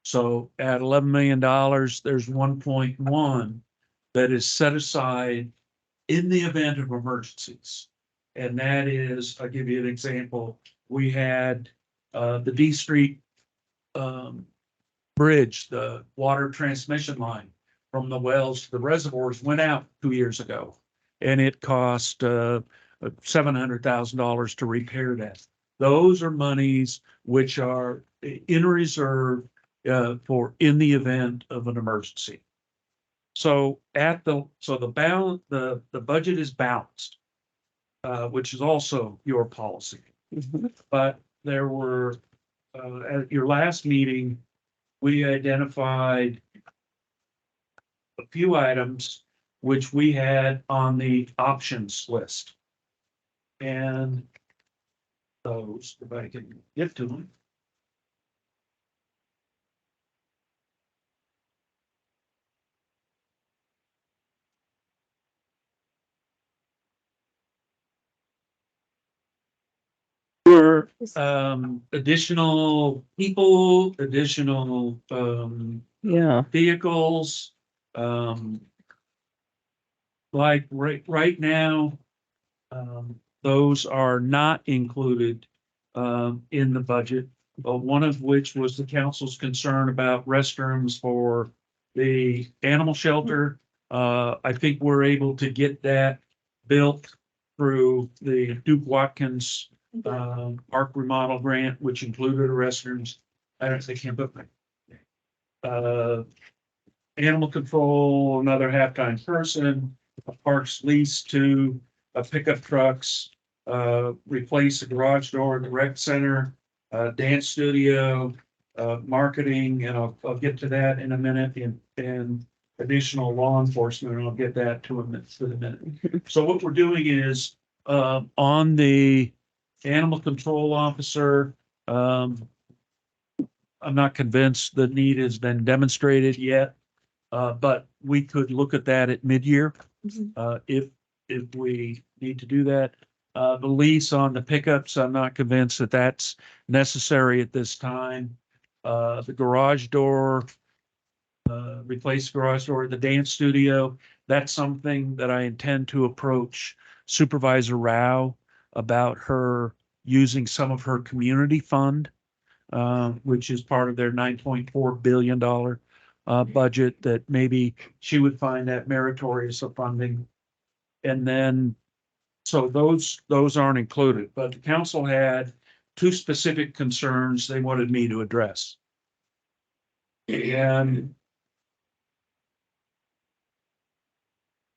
So at $11 million, there's 1.1 that is set aside in the event of emergencies. And that is, I'll give you an example. We had the D Street bridge, the water transmission line, from the wells to the reservoirs went out 2 years ago. And it cost $700,000 to repair that. Those are monies which are in reserve for in the event of an emergency. So the budget is balanced, which is also your policy. But there were, at your last meeting, we identified a few items which we had on the options list. And those, if I can get to them. Were additional people, additional Yeah. vehicles. Like right now, those are not included in the budget. One of which was the council's concern about restrooms for the animal shelter. I think we're able to get that built through the Duke Watkins park remodel grant, which included restrooms. I don't think can't put animal control, another half-time person, a parks lease to pickup trucks, replace a garage door in the rec center, dance studio, marketing, and I'll get to that in a minute, and additional law enforcement, and I'll get that to in a minute. So what we're doing is on the animal control officer, I'm not convinced the need has been demonstrated yet, but we could look at that at mid-year if we need to do that. The lease on the pickups, I'm not convinced that that's necessary at this time. The garage door, replace the garage door, the dance studio, that's something that I intend to approach Supervisor Rao about her using some of her community fund, which is part of their $9.4 billion budget, that maybe she would find that meritorious of funding. And then, so those aren't included, but the council had two specific concerns they wanted me to address. And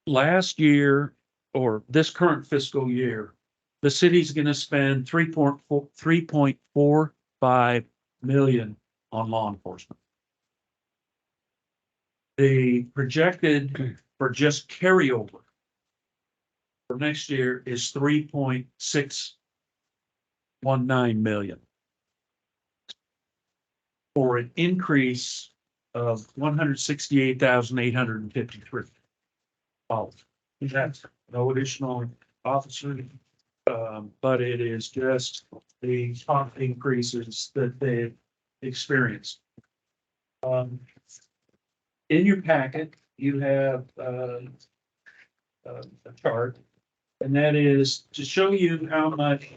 last year, or this current fiscal year, the city's going to spend 3.45 million on law enforcement. The projected for just carryover for next year is 3.619 million. For an increase of $168,853. That's no additional officer, but it is just the top increases that they experienced. In your packet, you have a chart, and that is to show you how much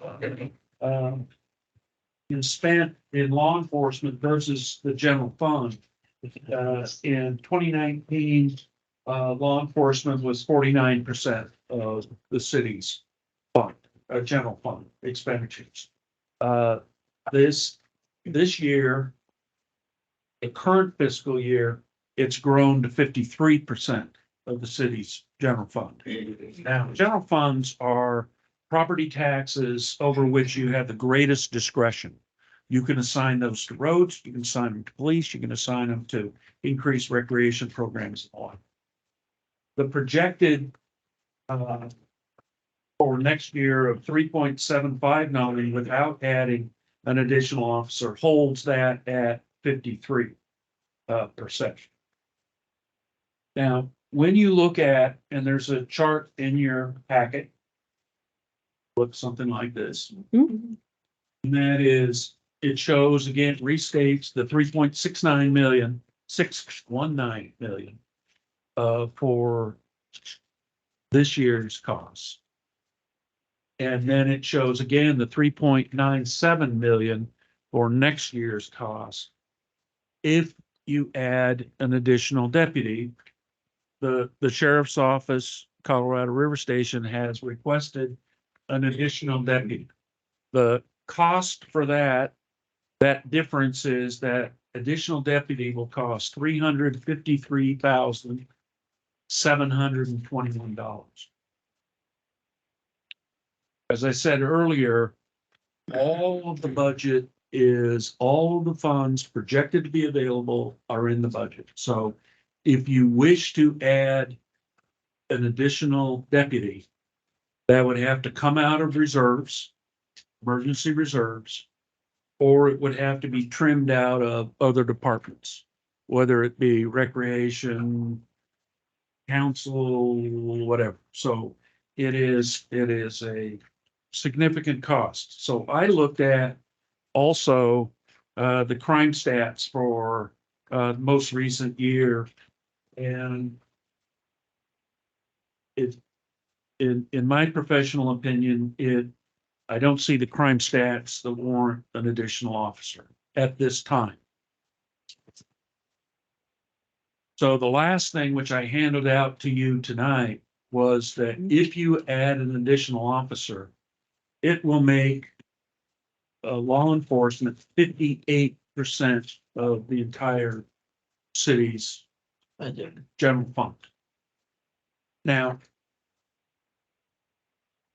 is spent in law enforcement versus the general fund. In 2019, law enforcement was 49% of the city's fund, general fund expenditures. This year, the current fiscal year, it's grown to 53% of the city's general fund. Now, general funds are property taxes over which you have the greatest discretion. You can assign those to roads, you can assign them to police, you can assign them to increased recreation programs and all. The projected for next year of 3.75 million without adding an additional officer holds that at 53%. Now, when you look at, and there's a chart in your packet, looks something like this. And that is, it shows again, restates the 619 million for this year's costs. And then it shows again the 3.97 million for next year's cost. If you add an additional deputy, the sheriff's office, Colorado River Station, has requested an additional deputy. The cost for that difference is that additional deputy will cost $353,721. As I said earlier, all of the budget all of the funds projected to be available are in the budget. So if you wish to add an additional deputy, that would have to come out of reserves, emergency reserves, or it would have to be trimmed out of other departments, whether it be recreation, council, whatever. So it is a significant cost. So I looked at also the crime stats for the most recent year, and in my professional opinion, I don't see the crime stats that warrant an additional officer at this time. So the last thing which I handed out to you tonight was that if you add an additional officer, it will make law enforcement 58% of the entire city's general fund. Now,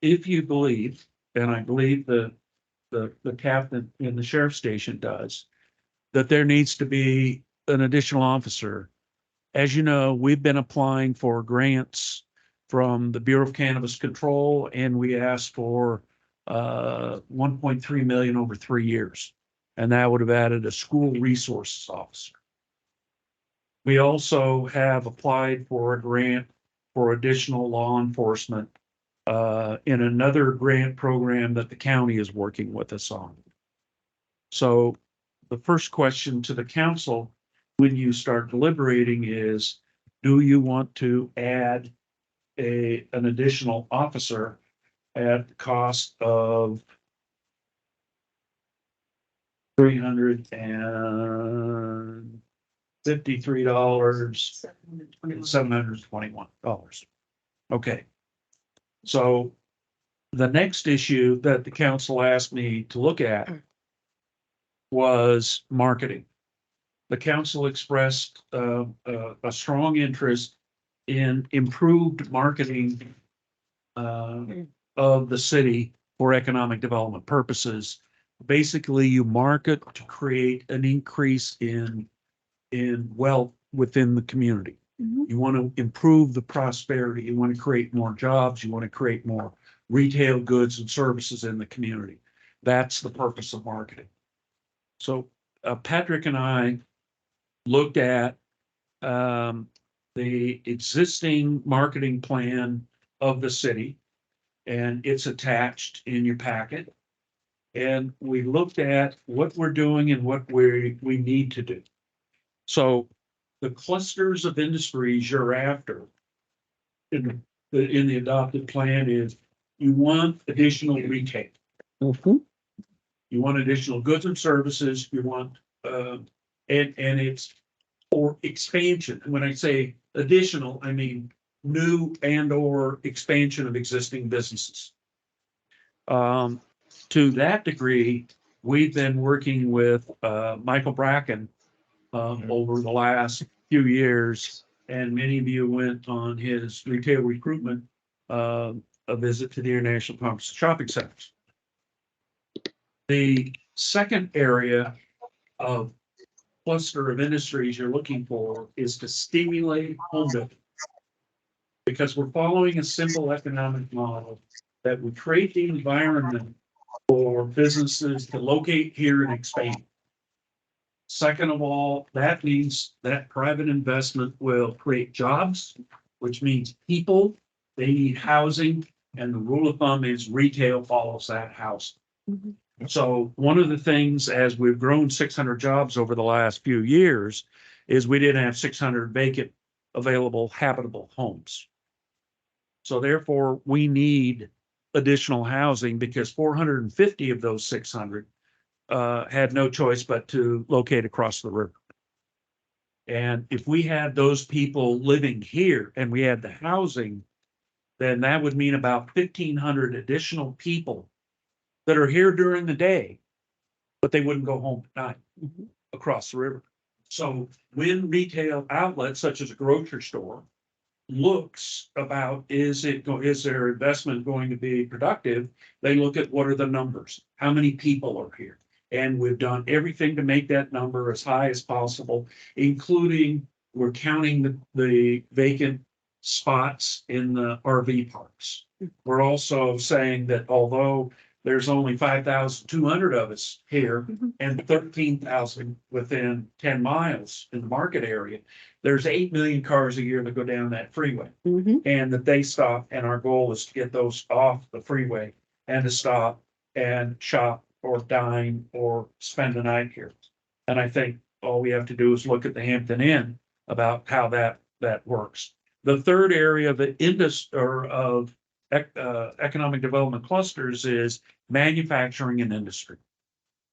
if you believe, and I believe the captain in the sheriff's station does, that there needs to be an additional officer. As you know, we've been applying for grants from the Bureau of Cannabis Control, and we asked for 1.3 million over 3 years. And that would have added a school resources officer. We also have applied for a grant for additional law enforcement in another grant program that the county is working with us on. So the first question to the council when you start deliberating is, do you want to add an additional officer at the cost of $353,721. Okay. So the next issue that the council asked me to look at was marketing. The council expressed a strong interest in improved marketing of the city for economic development purposes. Basically, you market to create an increase in wealth within the community. You want to improve the prosperity. You want to create more jobs. You want to create more retail goods and services in the community. That's the purpose of marketing. So Patrick and I looked at the existing marketing plan of the city, and it's attached in your packet. And we looked at what we're doing and what we need to do. So the clusters of industries you're after in the adopted plan is you want additional retail. You want additional goods and services. You want and it's for expansion. And when I say additional, I mean new and or expansion of existing businesses. To that degree, we've been working with Michael Bracken over the last few years, and many of you went on his retail recruitment a visit to the International Conference Shopping Centers. The second area of cluster of industries you're looking for is to stimulate home building, because we're following a simple economic model that would create the environment for businesses to locate here and expand. Second of all, that means that private investment will create jobs, which means people, they need housing, and the rule of thumb is retail follows that house. So one of the things, as we've grown 600 jobs over the last few years, is we didn't have 600 vacant available habitable homes. So therefore, we need additional housing because 450 of those 600 had no choice but to locate across the river. And if we had those people living here and we had the housing, then that would mean about 1,500 additional people that are here during the day, but they wouldn't go home at night across the river. So when retail outlets such as a grocery store looks about, is their investment going to be productive? They look at what are the numbers, how many people are here. And we've done everything to make that number as high as possible, including we're counting the vacant spots in the RV parks. We're also saying that although there's only 5,200 of us here and 13,000 within 10 miles in the market area, there's 8 million cars a year that go down that freeway. And that they stop, and our goal is to get those off the freeway and to stop and shop or dine or spend the night here. And I think all we have to do is look at the Hampton Inn about how that works. The third area of the industry or of economic development clusters is manufacturing and industry.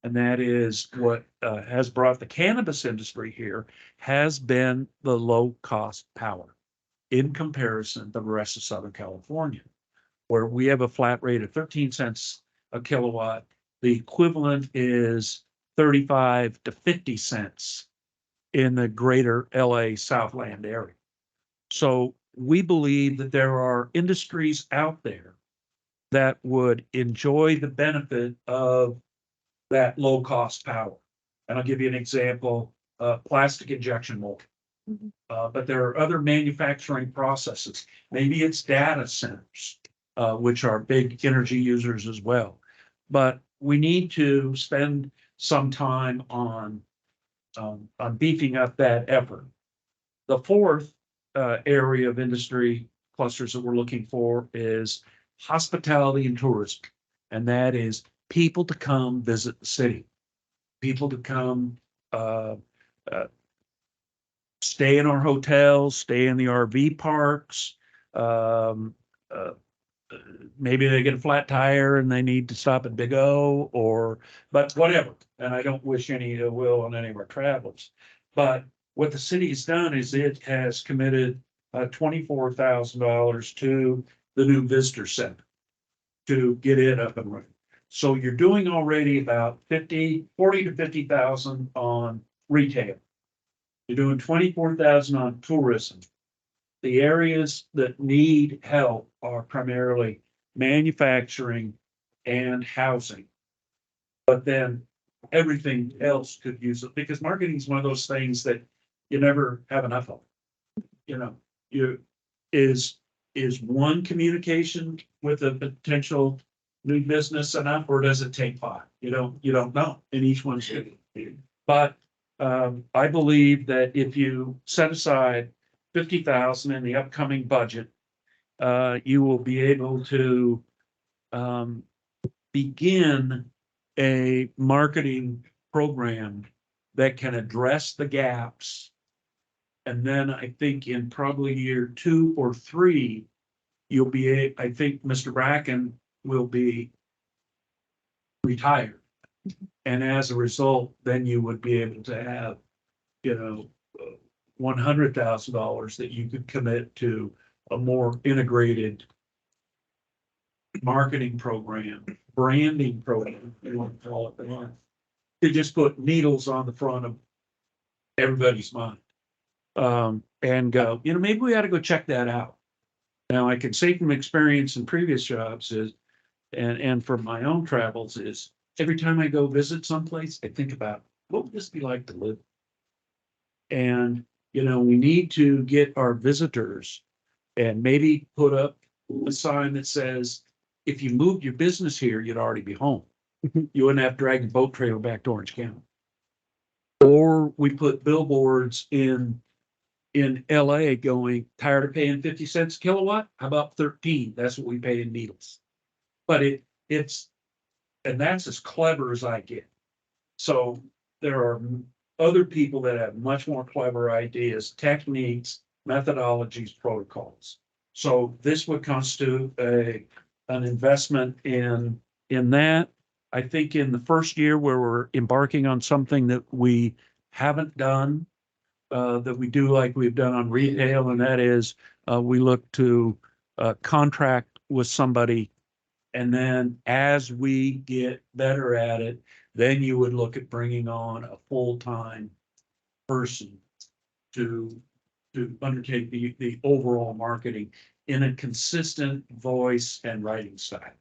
And that is what has brought the cannabis industry here, has been the low cost power in comparison to the rest of Southern California, where we have a flat rate of 13 cents a kilowatt. The equivalent is 35 to 50 cents in the greater LA Southland area. So we believe that there are industries out there that would enjoy the benefit of that low cost power. And I'll give you an example, plastic injection molding. But there are other manufacturing processes. Maybe it's data centers, which are big energy users as well. But we need to spend some time on beefing up that effort. The fourth area of industry clusters that we're looking for is hospitality and tourism. And that is people to come visit the city, people to come stay in our hotels, stay in the RV parks. Maybe they get a flat tire and they need to stop at Big O but whatever. And I don't wish any ill will on any of our travelers. But what the city has done is it has committed $24,000 to the new visitor center to get it up and running. So you're doing already about 40 to 50,000 on retail. You're doing 24,000 on tourism. The areas that need help are primarily manufacturing and housing. But then everything else could use it, because marketing is one of those things that you never have enough of. You know, is one communication with a potential new business enough, or does it take 5? You don't know, and each one's different. But I believe that if you set aside 50,000 in the upcoming budget, you will be able to begin a marketing program that can address the gaps. And then I think in probably year 2 or 3, you'll be, I think Mr. Bracken will be retired. And as a result, then you would be able to have, $100,000 that you could commit to a more integrated marketing program, branding program, you want to call it that. To just put needles on the front of everybody's mind. And go, maybe we ought to go check that out. Now, I can say from experience in previous jobs and from my own travels is every time I go visit someplace, I think about what would this be like to live? And, we need to get our visitors and maybe put up a sign that says, if you moved your business here, you'd already be home. You wouldn't have to drag a boat trailer back to Orange County. Or we put billboards in LA going, tired of paying 50 cents a kilowatt? How about 13? That's what we pay in needles. But and that's as clever as I get. So there are other people that have much more clever ideas, techniques, methodologies, protocols. So this would constitute an investment in that. I think in the first year where we're embarking on something that we haven't done, that we do like we've done on retail, and that is, we look to, contract with somebody. And then as we get better at it, then you would look at bringing on a full-time person to undertake the overall marketing in a consistent voice and writing style.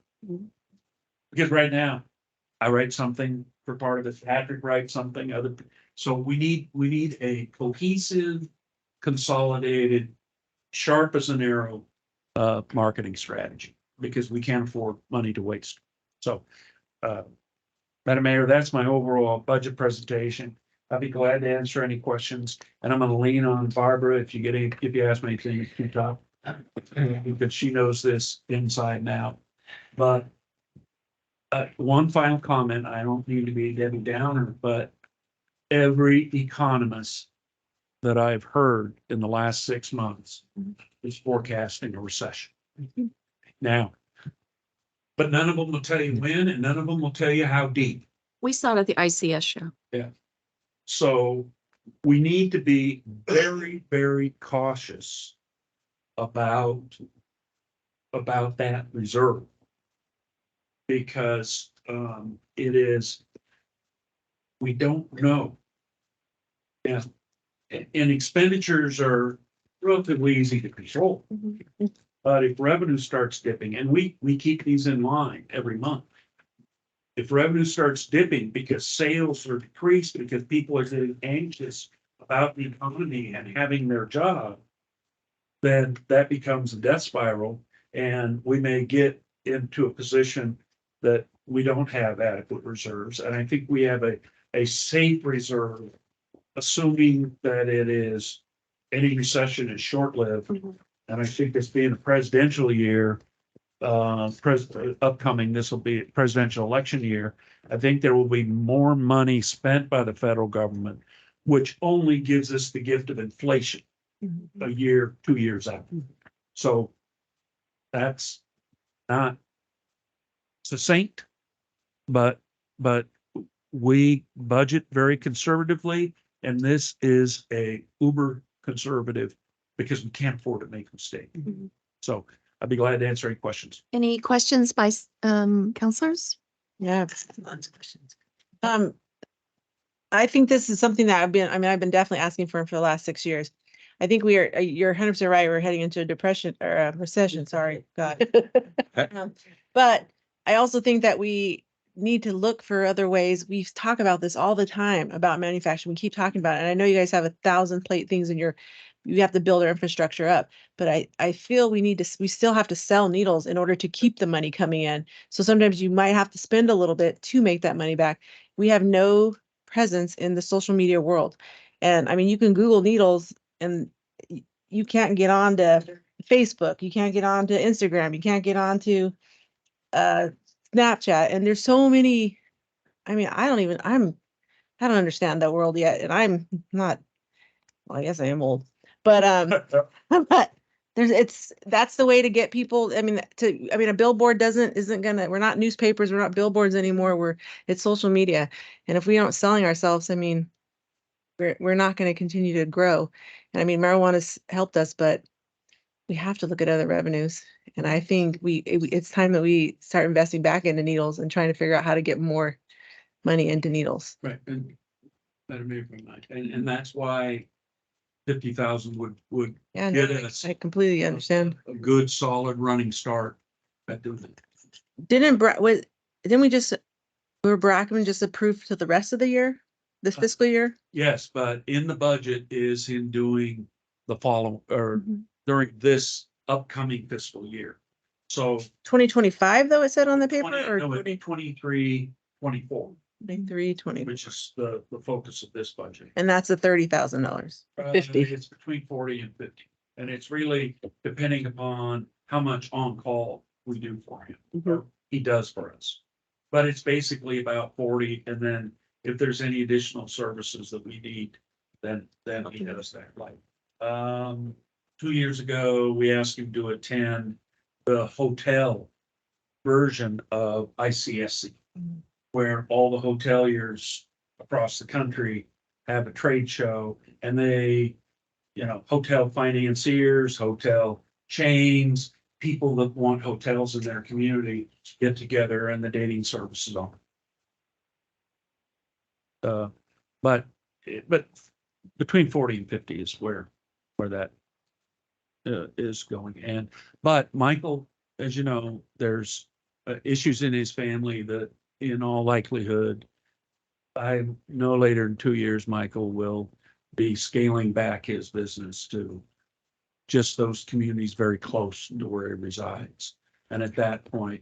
Because right now, I write something for part of it, Patrick writes something, so we need a cohesive, consolidated, sharp as an arrow, marketing strategy, because we can't afford money to waste. So, Madam Mayor, that's my overall budget presentation. I'd be glad to answer any questions, and I'm gonna lean on Barbara if you ask me anything to talk, because she knows this inside and out. But one final comment, I don't need to be Debbie Downer, but every economist that I've heard in the last 6 months is forecasting a recession. Now, but none of them will tell you when, and none of them will tell you how deep. We saw it at the ICS show. Yeah. So we need to be very, very cautious about that reserve. Because we don't know. Yeah. And expenditures are relatively easy to control. But if revenue starts dipping, and we keep these in line every month. If revenue starts dipping because sales are decreased, because people are getting anxious about the economy and having their job, then that becomes a death spiral, and we may get into a position that we don't have adequate reserves. And I think we have a safe reserve, assuming that any recession is short-lived. And I think this being a presidential year, upcoming, this will be a presidential election year. I think there will be more money spent by the federal government, which only gives us the gift of inflation a year, 2 years out. So that's not succinct, but we budget very conservatively, and this is a uber conservative because we can't afford to make a mistake. So I'd be glad to answer any questions. Any questions by counselors? Yeah, lots of questions. I think this is something that I've been definitely asking for the last 6 years. I think you're 100% right. We're heading into a depression or a recession. Sorry, God. But I also think that we need to look for other ways. We talk about this all the time about manufacturing. We keep talking about it. And I know you guys have 1,000 plate things you have to build our infrastructure up, but I feel we still have to sell needles in order to keep the money coming in. So sometimes you might have to spend a little bit to make that money back. We have no presence in the social media world. And I mean, you can Google needles and you can't get onto Facebook. You can't get onto Instagram. You can't get onto Snapchat. And there's so many, I mean, I don't understand that world yet. And I'm not, well, I guess I am old. But but that's the way to get people. I mean, a billboard we're not newspapers, we're not billboards anymore. It's social media. And if we aren't selling ourselves, I mean, we're not going to continue to grow. And I mean, marijuana's helped us, but we have to look at other revenues. And I think it's time that we start investing back into needles and trying to figure out how to get more money into needles. Right. And and that's why 50,000 would Yeah, get no, us I completely understand. a good solid running start at doing it. Were Brackman just approved to the rest of the year, this fiscal year? Yes, but in the budget is in doing the following or during this upcoming fiscal year. So 2025 though, it said on the paper, 20, or no, 23, 24, 23, 20, which is the focus of this budget. and that's a $30,000. 50. It's between 40 and 50. And it's really depending upon how much on-call we do for him, or he does for us. But it's basically about 40. And then if there's any additional services that we need, then he does that. Like 2 years ago, we asked him to attend the hotel version of ICSC, where all the hoteliers across the country have a trade show and they, hotel financiers, hotel chains, people that want hotels in their community get together and the dating services on. But between 40 and 50 is where that is going. But Michael, as you know, there's issues in his family that in all likelihood, no later than 2 years, Michael will be scaling back his business to just those communities very close to where he resides. And at that point,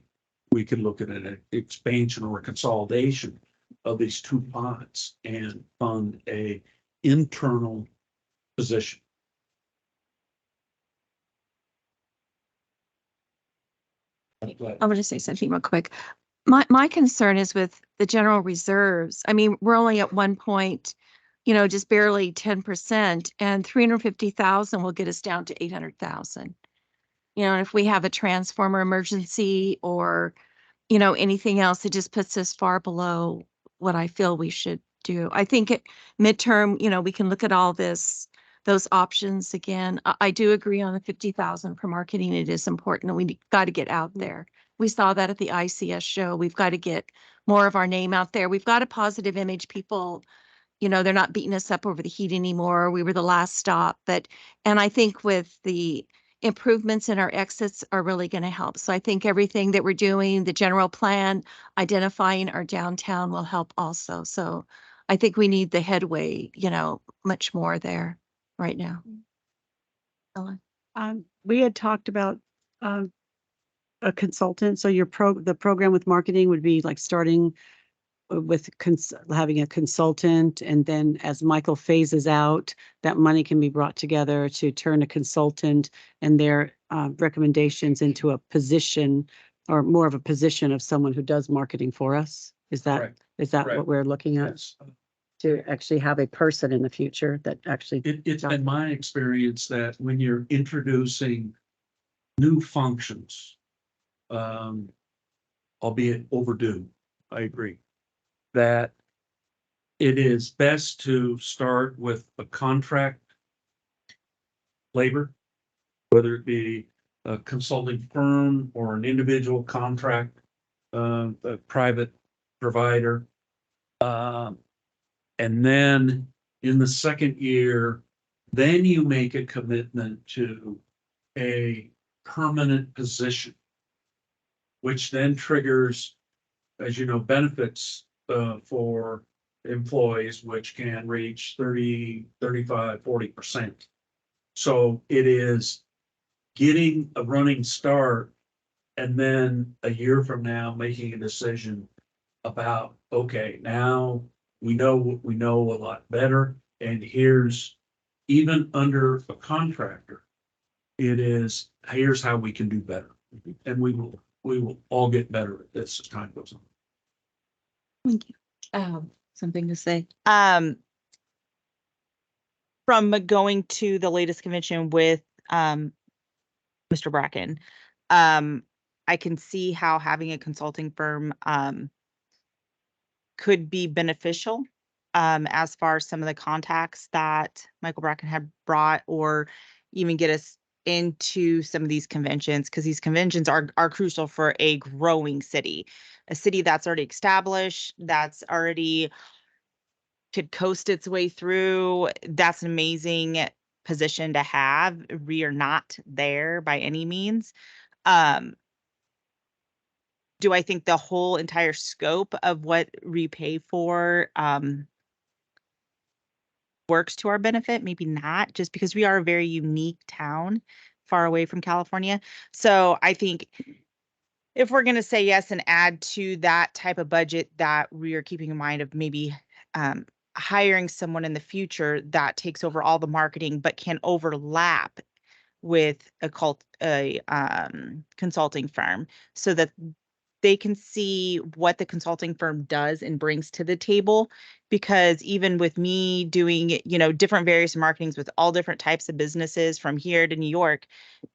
we could look at an expansion or a consolidation of these two pots and fund a internal position. I'm going to say something real quick. My concern is with the general reserves. I mean, we're only at 1 point, just barely 10%, and 350,000 will get us down to 800,000. And if we have a transformer emergency or, anything else, it just puts us far below what I feel we should do. I think at midterm, we can look at all those options again. I do agree on the 50,000 for marketing. It is important and we got to get out there. We saw that at the ICS show. We've got to get more of our name out there. We've got a positive image. People, they're not beating us up over the heat anymore. We were the last stop, and I think with the improvements in our exits are really going to help. So I think everything that we're doing, the general plan, identifying our downtown will help also. So I think we need the headway, much more there right now. Ellen? We had talked about a consultant. So the program with marketing would be like starting with having a consultant, and then as Michael phases out, that money can be brought together to turn a consultant and their recommendations into a position, or more of a position of someone who does marketing for us. Is that Correct. what Correct. we're looking at? Yes. To actually have a person in the future that actually. It's been my experience that when you're introducing new functions, albeit overdue, I agree, that it is best to start with a contract labor, whether it be a consulting firm or an individual contract, a private provider. And then in the second year, then you make a commitment to a permanent position, which then triggers, as you know, benefits for employees, which can reach 30, 35, 40%. So it is getting a running start and then a year from now, making a decision about, okay, now we know a lot better. And here's, even under a contractor, here's how we can do better. And we will all get better at this as time goes on. Thank you. Something to say. From going to the latest convention with Mr. Bracken, I can see how having a consulting firm could be beneficial as far as some of the contacts that Michael Bracken had brought, or even get us into some of these conventions, because these conventions are crucial for a growing city, a city that's already established, that's already could coast its way through. That's an amazing position to have. We are not there by any means. Do I think the whole entire scope of what we pay for works to our benefit? Maybe not, just because we are a very unique town far away from California. So I think if we're going to say yes and add to that type of budget, that we are keeping in mind of maybe hiring someone in the future that takes over all the marketing, but can overlap with a consulting firm, so that they can see what the consulting firm does and brings to the table. Because even with me doing, different various marketings with all different types of businesses from here to New York,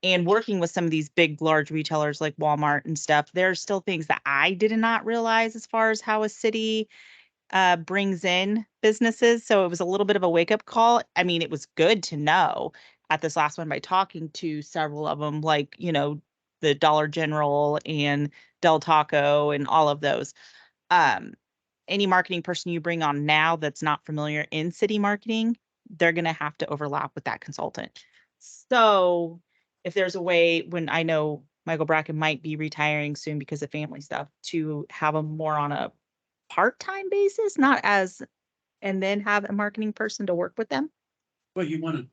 and working with some of these big, large retailers like Walmart and stuff, there are still things that I did not realize as far as how a city brings in businesses. So it was a little bit of a wake up call. I mean, it was good to know at this last one by talking to several of them, like, you know, the Dollar General and Del Taco and all of those. Any marketing person you bring on now that's not familiar in city marketing, they're going to have to overlap with that consultant. So if there's a way, when I know Michael Bracken might be retiring soon because of family stuff, to have them more on a part-time basis, not as, and then have a marketing person to work with them. Well, you want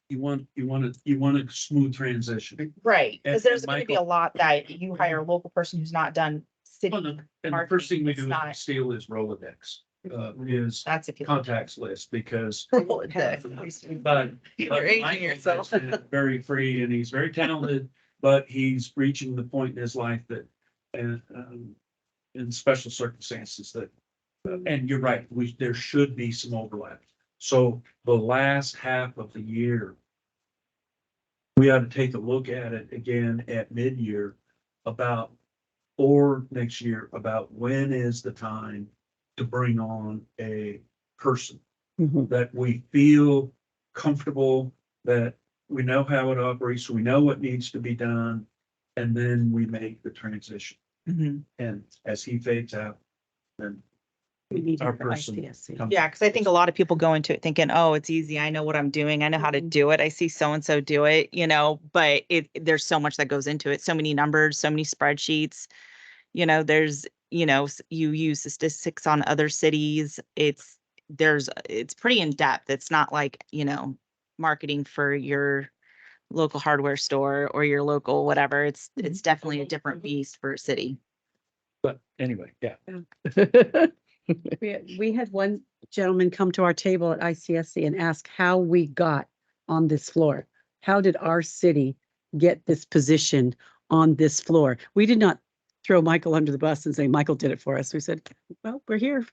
a smooth transition. Right, because And there's going to be a Michael- lot that you hire a local person who's not done city. Well, And the marketing. first thing we It's do not- is steal his Rolodex, his That's if you. contacts list, because. Okay. But. You're aging Michael yourself. has been very free and he's very talented, but he's reaching the point in his life that, and, in special circumstances that, and you're right, there should be some overlap. So the last half of the year, we ought to take a look at it again at mid-year about, or next year, about when is the time to bring on a person that we feel comfortable, that we know how it operates, we know what needs to be done, and then we make the transition. Mhm. And as he fades out, then We need our her for person. ICSC. comes Yeah, because I think a lot of people go into it thinking, oh, it's easy. I know what I'm doing. I know how to do it. I see so and so do it, you know, but there's so much that goes into it. So many numbers, so many spreadsheets. You know, there's, you know, you use the statistics on other cities. It's pretty in depth. It's not like, you know, marketing for your local hardware store or your local whatever. It's definitely a different beast for a city. But anyway, yeah. We had one gentleman come to our table at ICSC and ask how we got on this floor. How did our city get this position on this floor? We did not throw Michael under the bus and say, Michael did it for us. We said, well, we're here.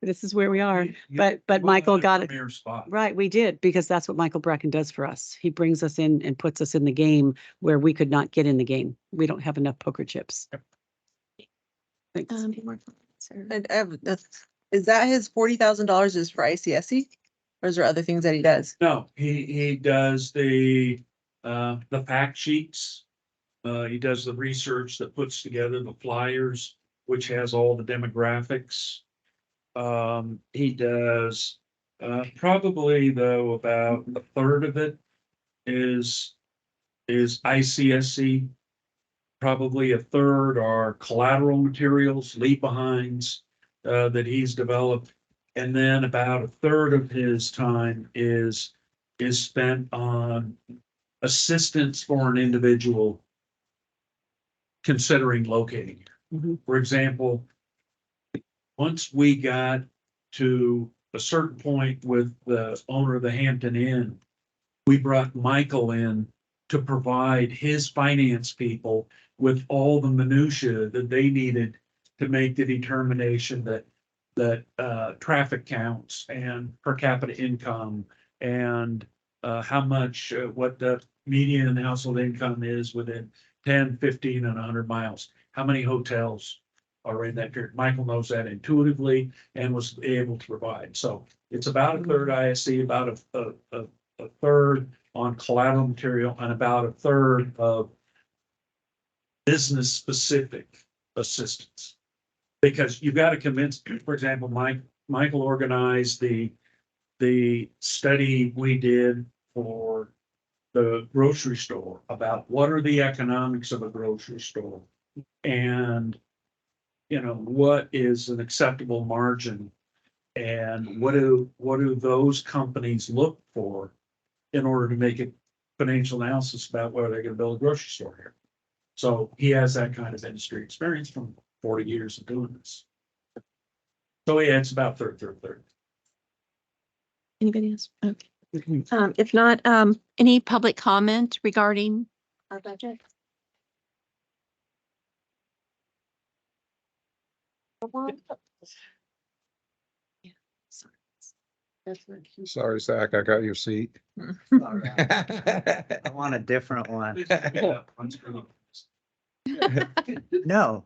This is where we are. But Michael got it. Premier spot. Right, we did, because that's what Michael Bracken does for us. He brings us in and puts us in the game where we could not get in the game. We don't have enough poker chips. Thanks. Is that his $40,000 is for ICSC? Or is there other things that he does? No, he does the fact sheets. He does the research that puts together the flyers, which has all the demographics. He does, probably though, about a third of it is ICSC. Probably a third are collateral materials, leave behinds, that he's developed. And then about a third of his time is spent on assistance for an individual considering locating. For example, once we got to a certain point with the owner of the Hampton Inn, we brought Michael in to provide his finance people with all the minutia that they needed to make the determination that traffic counts and per capita income and how much, what the median household income is within 10, 15, and 100 miles. How many hotels are in that period? Michael knows that intuitively and was able to provide. So it's about a third ISC, about a third on collateral material, and about a third of business specific assistance. Because you've got to convince, for example, Michael organized the study we did for the grocery store about what are the economics of a grocery store, and you know, what is an acceptable margin, and what do those companies look for in order to make a financial analysis about whether they're going to build a grocery store here. So he has that kind of industry experience from 40 years of doing this. So yeah, it's about third. Anybody else? Okay. If not, any public comment regarding our budget? Sorry, Zach, I got your seat. I want a different one. No,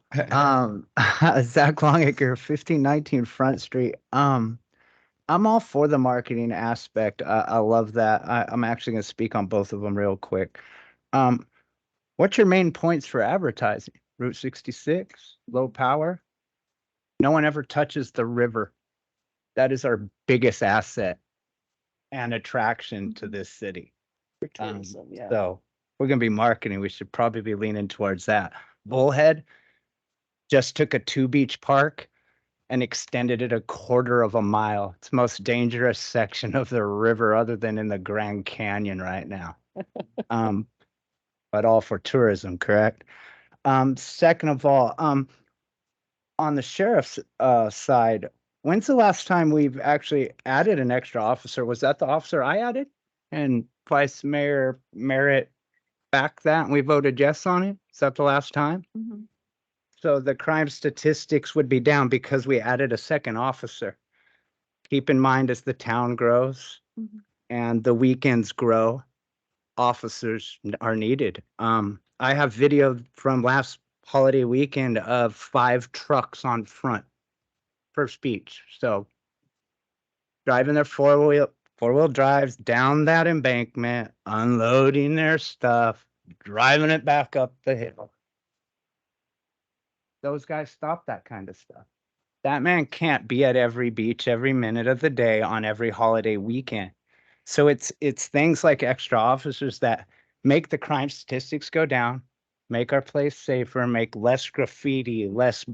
Zach Longacre, 1519 Front Street. I'm all for the marketing aspect. I love that. I'm actually going to speak on both of them real quick. What's your main points for advertising? Route 66, low power. No one ever touches the river. That is our biggest asset and attraction to this city. For tourism, yeah. So we're going to be marketing. We should probably be leaning towards that. Bullhead just took a 2-beach park and extended it 1/4 of a mile. It's the most dangerous section of the river other than in the Grand Canyon right now. But all for tourism, correct? Second of all, on the sheriff's side, when's the last time we've actually added an extra officer? Was that the officer I added? And Vice Mayor Merritt backed that and we voted yes on it? Is that the last time? Mm-hmm. So the crime statistics would be down because we added a second officer. Keep in mind, as the town grows and the weekends grow, officers are needed. I have video from last holiday weekend of 5 trucks on front for speech. So driving their four-wheel drives down that embankment, unloading their stuff, driving it back up the hill. Those guys stop that kind of stuff. That man can't be at every beach every minute of the day on every holiday weekend. So it's things like extra officers that make the crime statistics go down, make our place safer, make less graffiti, less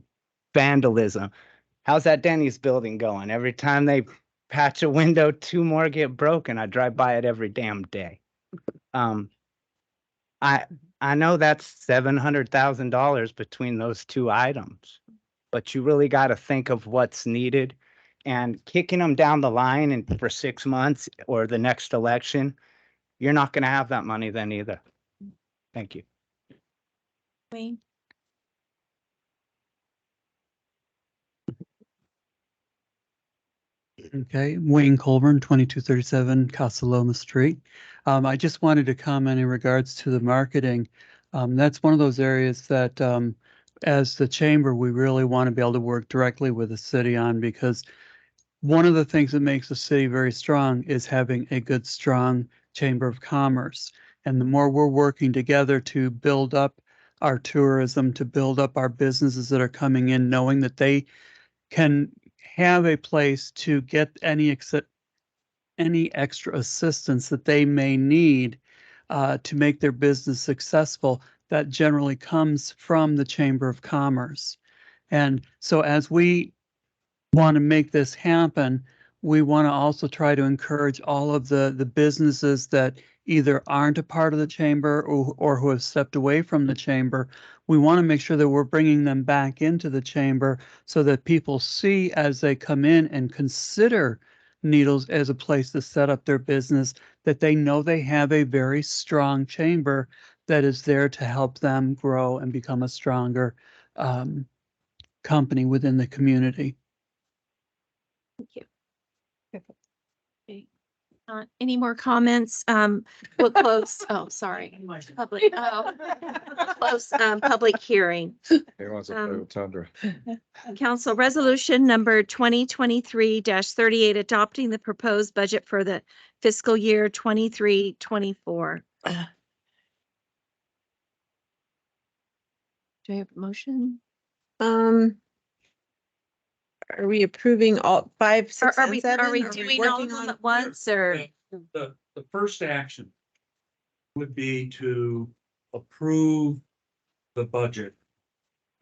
vandalism. How's that Denny's building going? Every time they patch a window, 2 more get broken. I drive by it every damn day. I know that's $700,000 between those 2 items, but you really got to think of what's needed, and kicking them down the line and for 6 months or the next election, you're not going to have that money then either. Thank you. Wayne? Okay, Wayne Colburn, 2237 Casa Loma Street. I just wanted to comment in regards to the marketing. That's one of those areas that, as the chamber, we really want to be able to work directly with the city on, because one of the things that makes the city very strong is having a good, strong chamber of commerce. And the more we're working together to build up our tourism, to build up our businesses that are coming in, knowing that they can have a place to get any extra assistance that they may need to make their business successful, that generally comes from the Chamber of Commerce. And so as we want to make this happen, we want to also try to encourage all of the businesses that either aren't a part of the chamber or who have stepped away from the chamber. We want to make sure that we're bringing them back into the chamber so that people see as they come in and consider Needles as a place to set up their business, that they know they have a very strong chamber that is there to help them grow and become a stronger company within the community. Thank you. Okay. Any more comments? We'll close. Oh, sorry. Public. Close public hearing. He wants to play with Tundra. Council Resolution number 2023-38, adopting the proposed budget for the fiscal year 23-24. Do I have a motion? Are we approving all 5, 6, Are and we 7? doing all of them at once, or? The first action would be to approve the budget.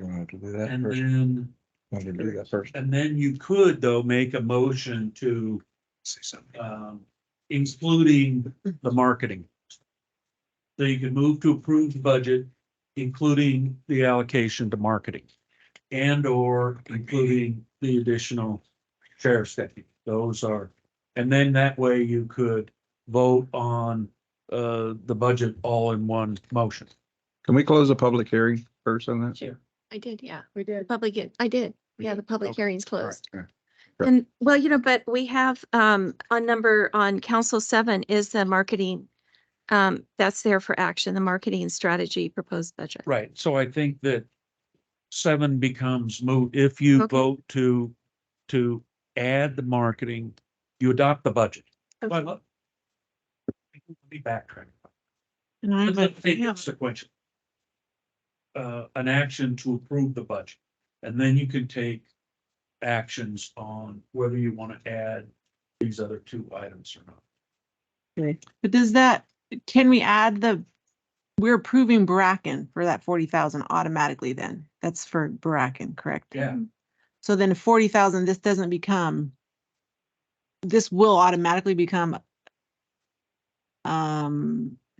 You want to do that And first? then, Want to do that first? and then you could, though, make a motion to, Say something. including the marketing. So you can move to approve the budget, including the allocation to marketing and or including the additional sheriff's deputy. Those are, and then that way you could vote on the budget all in one motion. Can we close the public hearing first on that? Sure. I did, yeah. We did. I did. Yeah, the public Okay. hearing's All right, closed. yeah. And well, but we have on council 7 is the marketing That's there for action, the marketing and strategy proposed budget. Right, so I think that 7 becomes moot if you Okay. vote to add the marketing, you adopt the budget. Okay. Well, let me backtrack. And I Let's would, take yeah. it sequentially. An action to approve the budget, and then you can take actions on whether you want to add these other 2 items or not. But does that, can we add we're approving Bracken for that 40,000 automatically then? That's for Bracken, correct? Yeah. So then 40,000, this will automatically become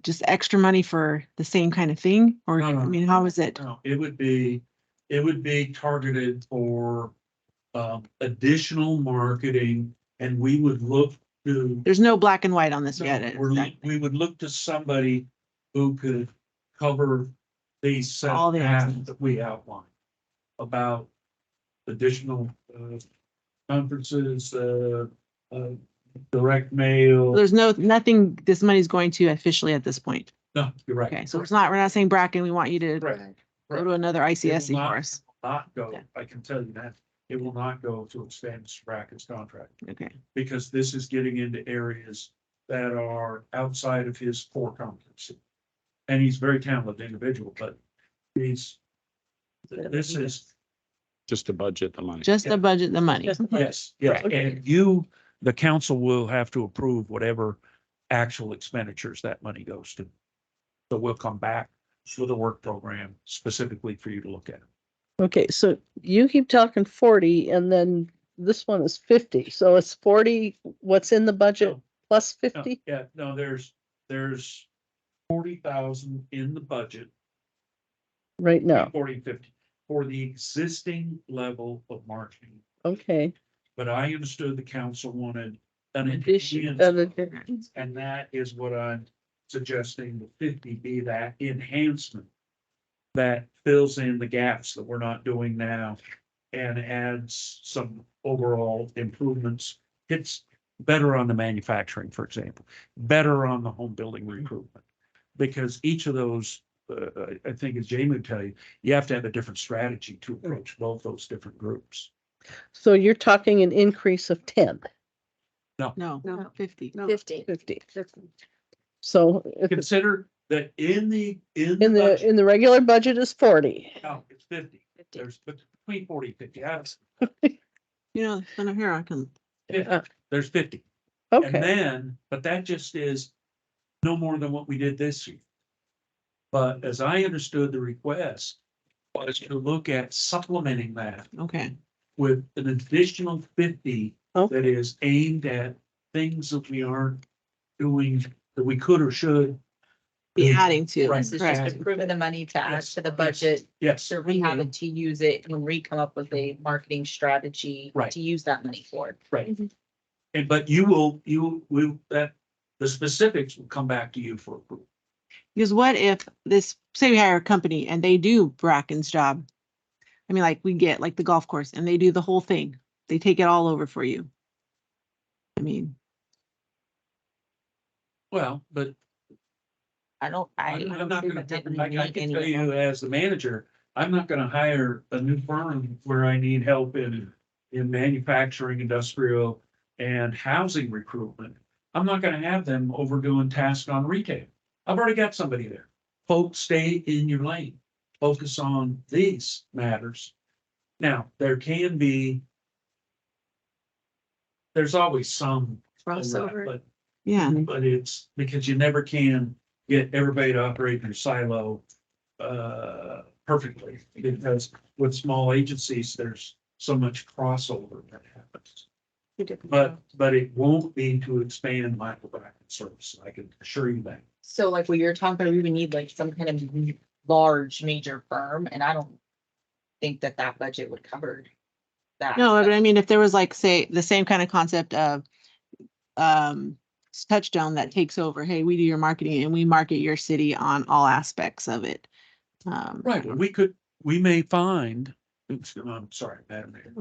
just extra money for the same kind of thing? Or, I mean, how is it? No, it would be targeted for additional marketing, and we would look to. There's no black and white on this yet. We would look to somebody who could cover these set All the paths actions. that we outlined about additional conferences, direct mail. There's nothing this money's going to officially at this point. No, you're right. Okay, so we're not saying Bracken, we want you to Right. go to another ICSC for us. Not go, I can tell you that, it will not go to expand Mr. Bracken's contract. Okay. Because this is getting into areas that are outside of his core competency. And he's a very talented individual, but this is. Just to budget the money. Just to budget the money. Yes, yeah, and the council will have to approve whatever actual expenditures that money goes to. So we'll come back with a work program specifically for you to look at. Okay, so you keep talking 40 and then this one is 50. So it's 40, what's in the budget plus No, 50? yeah, no, there's 40,000 in the budget. Right now. 40, 50 for the existing level of marketing. Okay. But I understood the council wanted an Addition. addition, and that is what I'm suggesting, the 50 be that enhancement that fills in the gaps that we're not doing now and adds some overall improvements. It's better on the manufacturing, for example, better on the home building recruitment, because each of those, I think as Jamie would tell you, you have to have a different strategy to approach both those different groups. So you're talking an increase of 10. No, 50. 50. So if it's Consider that in the in the regular budget is 40. no, it's 50. There's between 40 and 50. You know, then here I can. There's 50. Okay. And then, but that just is no more than what we did this year. But as I understood the request was to look at supplementing that Okay. with an additional 50 Oh. that is aimed at things that we aren't doing, that we could or should. Be adding to. Right. This is just Correct. approving the money to add Yes. to the budget. Yes. So we have it to use it when we come up with a marketing strategy Right. to use that money for. Right. And but you will the specifics will come back to you for approval. Because what if say we hire a company and they do Bracken's job? I mean, like we get like the golf course and they do the whole thing. They take it all over for you. I mean, Well, but I'm not gonna, I can tell you as the manager, I'm not gonna hire a new firm where I need help in manufacturing, industrial and housing recruitment. I'm not gonna have them overdoing tasks on retail. I've already got somebody there. Folks, stay in your lane. Focus on these matters. Now, there's always some overlap, Crossover. but yeah. but it's because you never can get everybody to operate in your silo perfectly, because with small agencies, there's so much crossover that happens. But it won't be to expand Michael Bracken service, I can assure you that. So like what you're talking about, we would need like some kind of large major firm, and I don't think that budget would cover that. No, but I mean, if there was like, say, the same kind of concept of Touchstone that takes over, hey, we do your marketing and we market your city on all aspects of it. Right, we may find, I'm sorry, Madam Mayor.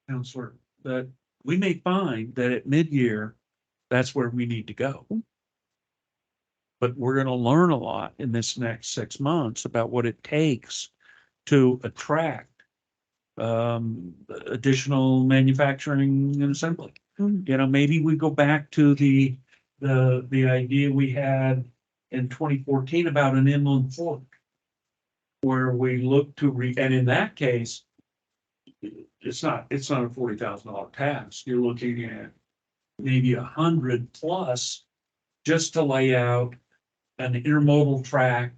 Counselor, that we may find that at mid-year, that's where we need to go. but we're going to learn a lot in this next 6 months about what it takes to attract additional manufacturing and assembly. You know, maybe we go back to the idea we had in 2014 about an inland port, where we look to and in that case, it's not a $40,000 task. You're looking at maybe 100 plus just to lay out an intermodal track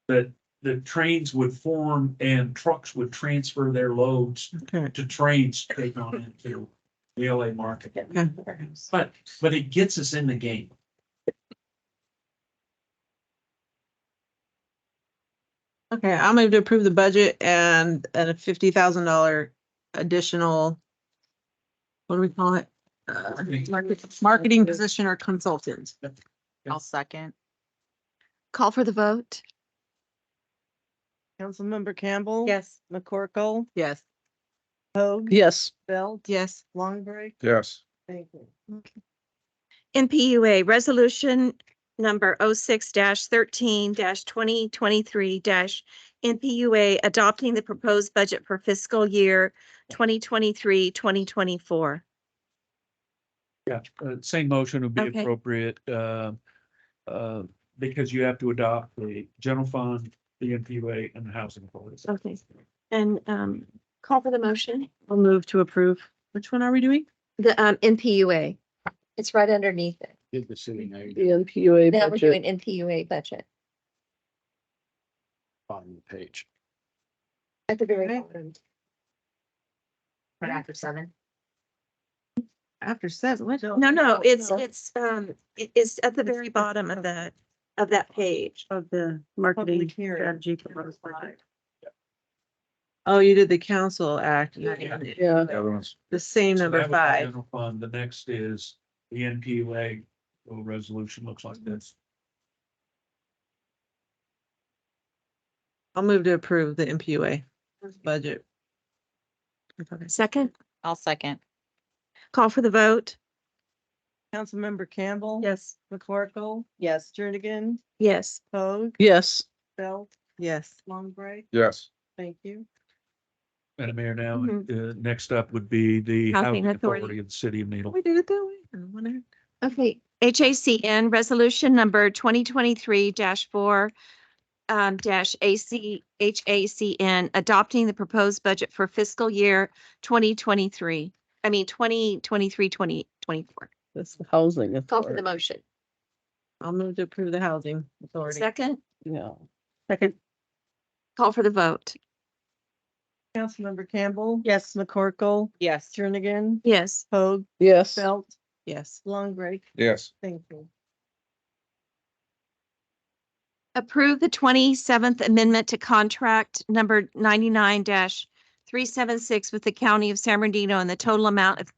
that the trains would form and trucks would transfer their loads to trains to take on into the LA market. But it gets us in the game. Okay, I'm going to approve the budget and a $50,000 additional, what do we call it? Marketing position or consultant. I'll second. Call for the vote. Councilmember Campbell. Yes. McCorkle, Yes. Hoag. Yes. Belt. Yes. Longbridge. Yes. Thank you. NPUA Resolution number 06-13-2023 NPUA adopting the proposed budget for fiscal year 2023-2024. Yeah, same motion would be Okay. appropriate, because you have to adopt the general fund, the NPUA and the housing authority. Okay. And call for the motion. I'll move to approve. Which one are we doing? The NPUA. It's right underneath it. Did the city now The NPUA Now we're doing budget. NPUA budget on the page. at the very bottom. Right after 7. After 7, what? No, it's it's at the very bottom of that page. Of the marketing Public hearing. strategy proposed budget. Oh, you did the council act. Yeah. The other ones. The same So number that was the 5. general fund. The next is the NPUA. Little resolution looks like this. I'll move to approve the MPUA budget. Second, I'll second. call for the vote. Councilmember Campbell. Yes. McCorkle. Yes. Jernigan. Yes. Hoag. Yes. Belt. Yes. Longbridge. Yes. Thank you. Madam Mayor, now, Mhm. next up would be the Housing Housing Authority. Authority of the City of Needle. We did it that way. I wonder. Okay, HACN Resolution number 2023-4 HACN adopting the proposed budget for fiscal year 2023. 2023-2024. That's the housing. Call for the authority. motion. I'll move to approve the housing authority. Second, Yeah. Second. call for the vote. Councilmember Campbell. Yes. McCorkle. Yes. Jernigan. Yes. Hoag. Yes. Belt. Yes. Longbridge. Yes. Thank you. Approve the 27th Amendment to Contract number 99-376 with the County of San Bernardino in the total amount of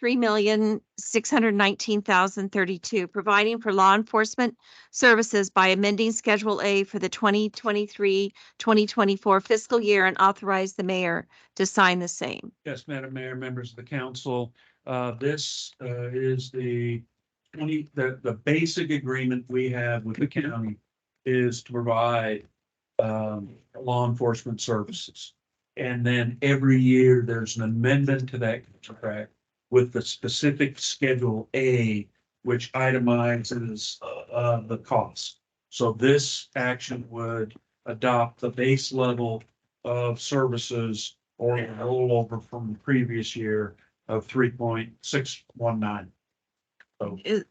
$3,619,032, providing for law enforcement services by amending Schedule A for the 2023-2024 fiscal year and authorize the mayor to sign the same. Yes, Madam Mayor, members of the council, this is the basic agreement we have with the county is to provide law enforcement services. And then every year there's an amendment to that contract with the specific Schedule A, which itemizes the cost. So this action would adopt the base level of services or a rollover from the previous year of 3.619. So Is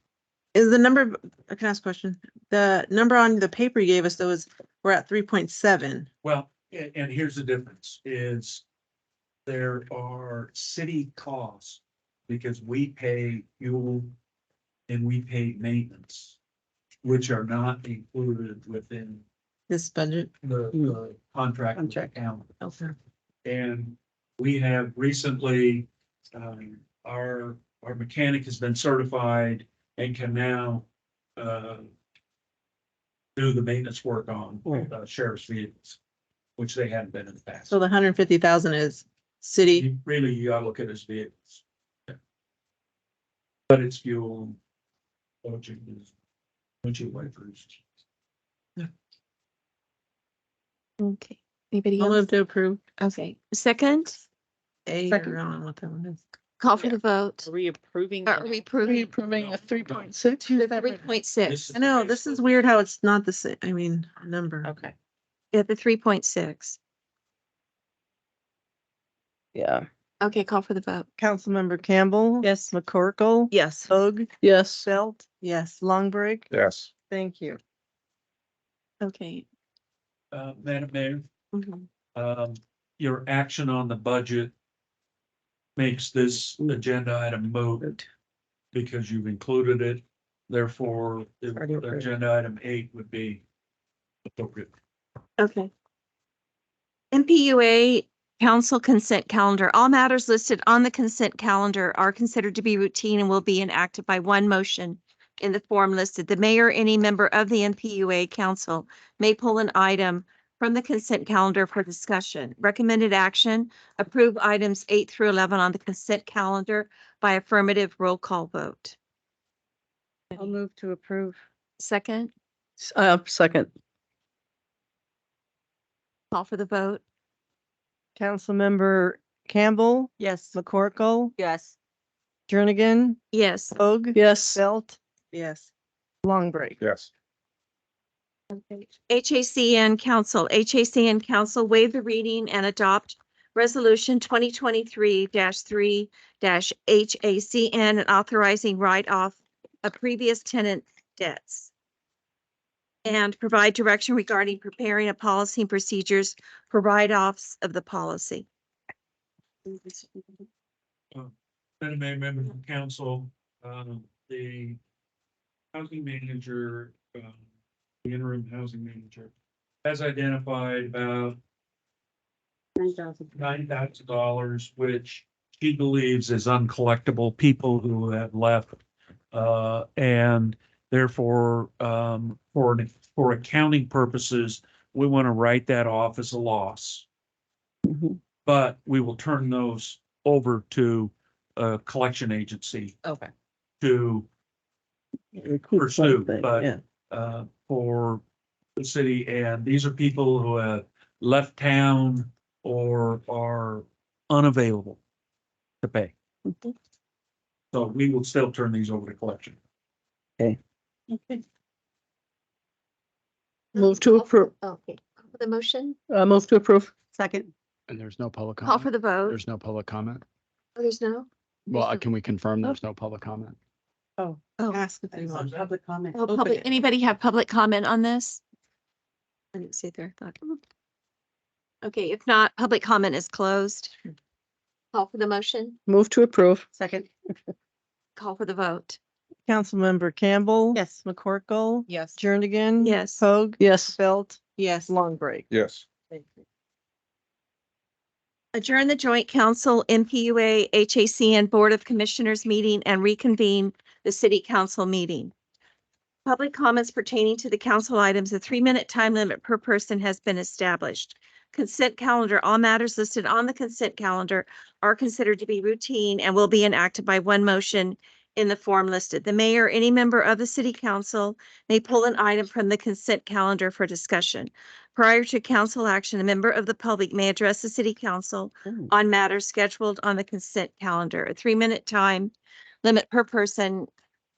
the number, I can ask a question. The number on the paper you gave us, though, is we're at 3.7. well, and here's the difference is there are city costs because we pay fuel and we pay maintenance, which are not included within This budget. the contract with the Contract. county. Okay. And we have recently, our mechanic has been certified and can now, do the maintenance work on, sheriff's vehicles, which they hadn't been in the past. So the 150,000 is city. Really, you gotta look at his vehicles. But it's fuel. Budget is Budget waivers. Okay. Anybody I'll else? move to approve. Okay. Second, A, Second. or I don't know what that one is. call for the vote. Are we approving? Are we approving Approving a 3.6? the 3.6? I know, this is weird how it's not the same, I mean, number. Okay. Yeah, the 3.6. Yeah. Okay, call for the vote. Councilmember Campbell. Yes. McCorkle. Yes. Hoag. Yes. Belt. Yes. Longbridge. Yes. Thank you. Okay. Madam Mayor, Mhm. your action on the budget makes this agenda item moot because you've included it. Therefore, Already approved. agenda item 8 would be appropriate. Okay. MPUA Council Consent Calendar. All matters listed on the consent calendar are considered to be routine and will be enacted by one motion in the form listed. The mayor, or any member of the MPUA Council may pull an item from the consent calendar for discussion. Recommended action, approve items 8 through 11 on the consent calendar by affirmative roll call vote. I'll move to approve. Second, Second. call for the vote. Councilmember Campbell. Yes. McCorkle. Yes. Jernigan. Yes. Hoag. Yes. Belt. Yes. Longbridge. Yes. HACN Council, HACN Council waive the reading and adopt Resolution 2023-3-HACN and authorizing write-off of previous tenant debts. And provide direction regarding preparing a policy and procedures for write-offs of the policy. Madam Mayor, members of council, the housing manager, the interim housing manager has identified about $9,000, which she believes is uncollectible, people who have left. And therefore, for accounting purposes, we want to write that off as a loss. But we will turn those over to a collection agency Okay. to Recoup pursue, something, but yeah. for the city, and these are people who have left town or are unavailable to pay. So we will still turn these over to collection. Okay. Okay. Move to approve. Okay, call for the motion, Move to approve. Second. And there's no public call for the vote. There's no public comment. Oh, there's no? Well, can we confirm there's no public comment? Oh, Oh. ask if they want public comment. Oh, Open public, it. anybody have public comment on this? I didn't see it there. Thought- Okay, if not, public comment is closed. Call for the motion, Move to approve. Second. call for the vote. Councilmember Campbell. Yes. McCorkle. Yes. Jernigan. Yes. Hoag. Yes. Belt. Yes. Longbridge. Yes. Adjourn the joint council MPUA HACN Board of Commissioners meeting and reconvene the city council meeting. Public comments pertaining to the council items, a 3-minute time limit per person has been established. Consent calendar, all matters listed on the consent calendar are considered to be routine and will be enacted by one motion in the form listed. The mayor, or any member of the city council may pull an item from the consent calendar for discussion. Prior to council action, a member of the public may address the city council on matters scheduled on the consent calendar. A 3-minute time limit per person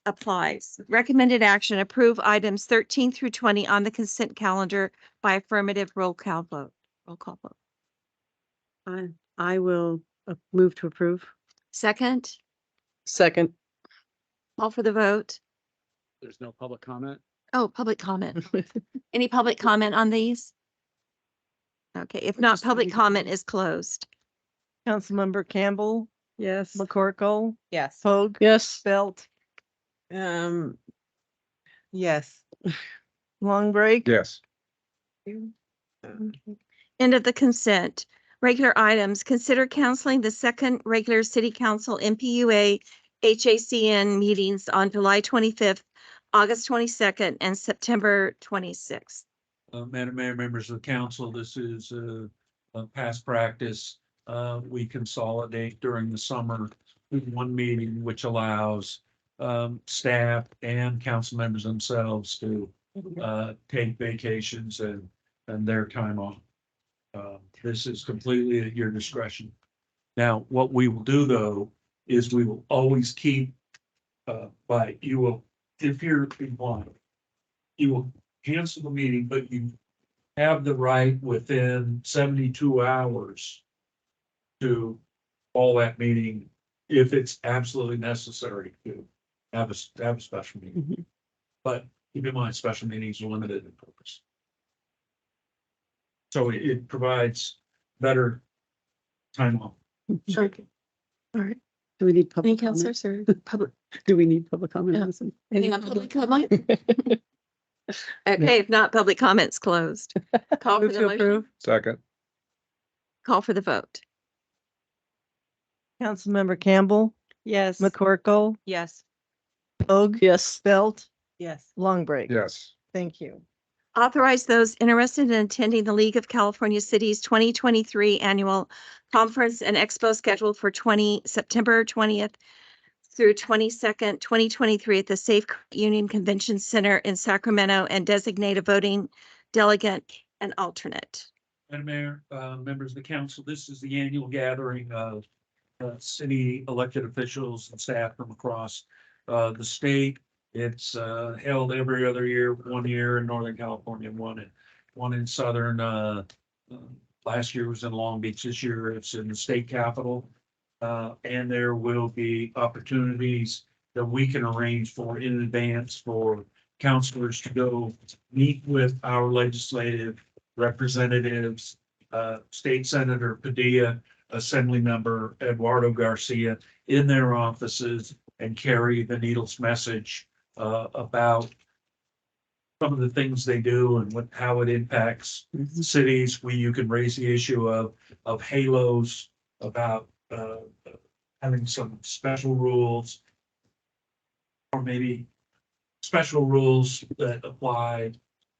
applies. Recommended action, approve items 13 through 20 on the consent calendar by affirmative roll call vote. Roll call vote. I will move to approve. Second, Second. call for the vote. There's no public comment. Oh, public comment. Any public comment on these? Okay, if not, public comment is closed. Councilmember Campbell. Yes. McCorkle. Yes. Hoag. Yes. Belt. Yes. Longbridge. Yes. End of the consent. Regular items, consider canceling the second regular city council MPUA HACN meetings on July 25th, August 22nd, and September 26th. Madam Mayor, members of the council, this is a past practice. We consolidate during the summer with one meeting, which allows staff and council members themselves to take vacations and their time off. This is completely at your discretion. Now, what we will do though, is we will always keep, you will, if you're inclined, you will cancel the meeting, but you have the right within 72 hours to call that meeting if it's absolutely necessary to have a special meeting. But keep in mind, special meetings are limited in purpose. So it provides better time off. Okay. All right. Do we need Any public comment? counselors or public, Do we need public comment? Yeah. on this one? anything on public comment? Okay, if not, public comments closed. Call for Move the to motion. approve. Second. Call for the vote. Councilmember Campbell, Yes. McCorkle, Yes. Hoag, Yes. Belt, Yes. Long Break. Yes. Thank you. Authorize those interested in attending the League of California Cities 2023 Annual Conference and Expo scheduled for September 20th through 22nd, 2023 at the Safe Union Convention Center in Sacramento and designate a voting delegate and alternate. Madam Mayor, members of the council, this is the annual gathering of city elected officials and staff from across the state. It's held every other year, 1 year in Northern California, one in Southern. Last year was in Long Beach. This year it's in the state capitol. And there will be opportunities that we can arrange for in advance for counselors to go meet with our legislative representatives, State Senator Padilla, Assembly Member Eduardo Garcia in their offices and carry the Needles message about some of the things they do and how it impacts cities. You can raise the issue of halos, about having some special rules, or maybe special rules that apply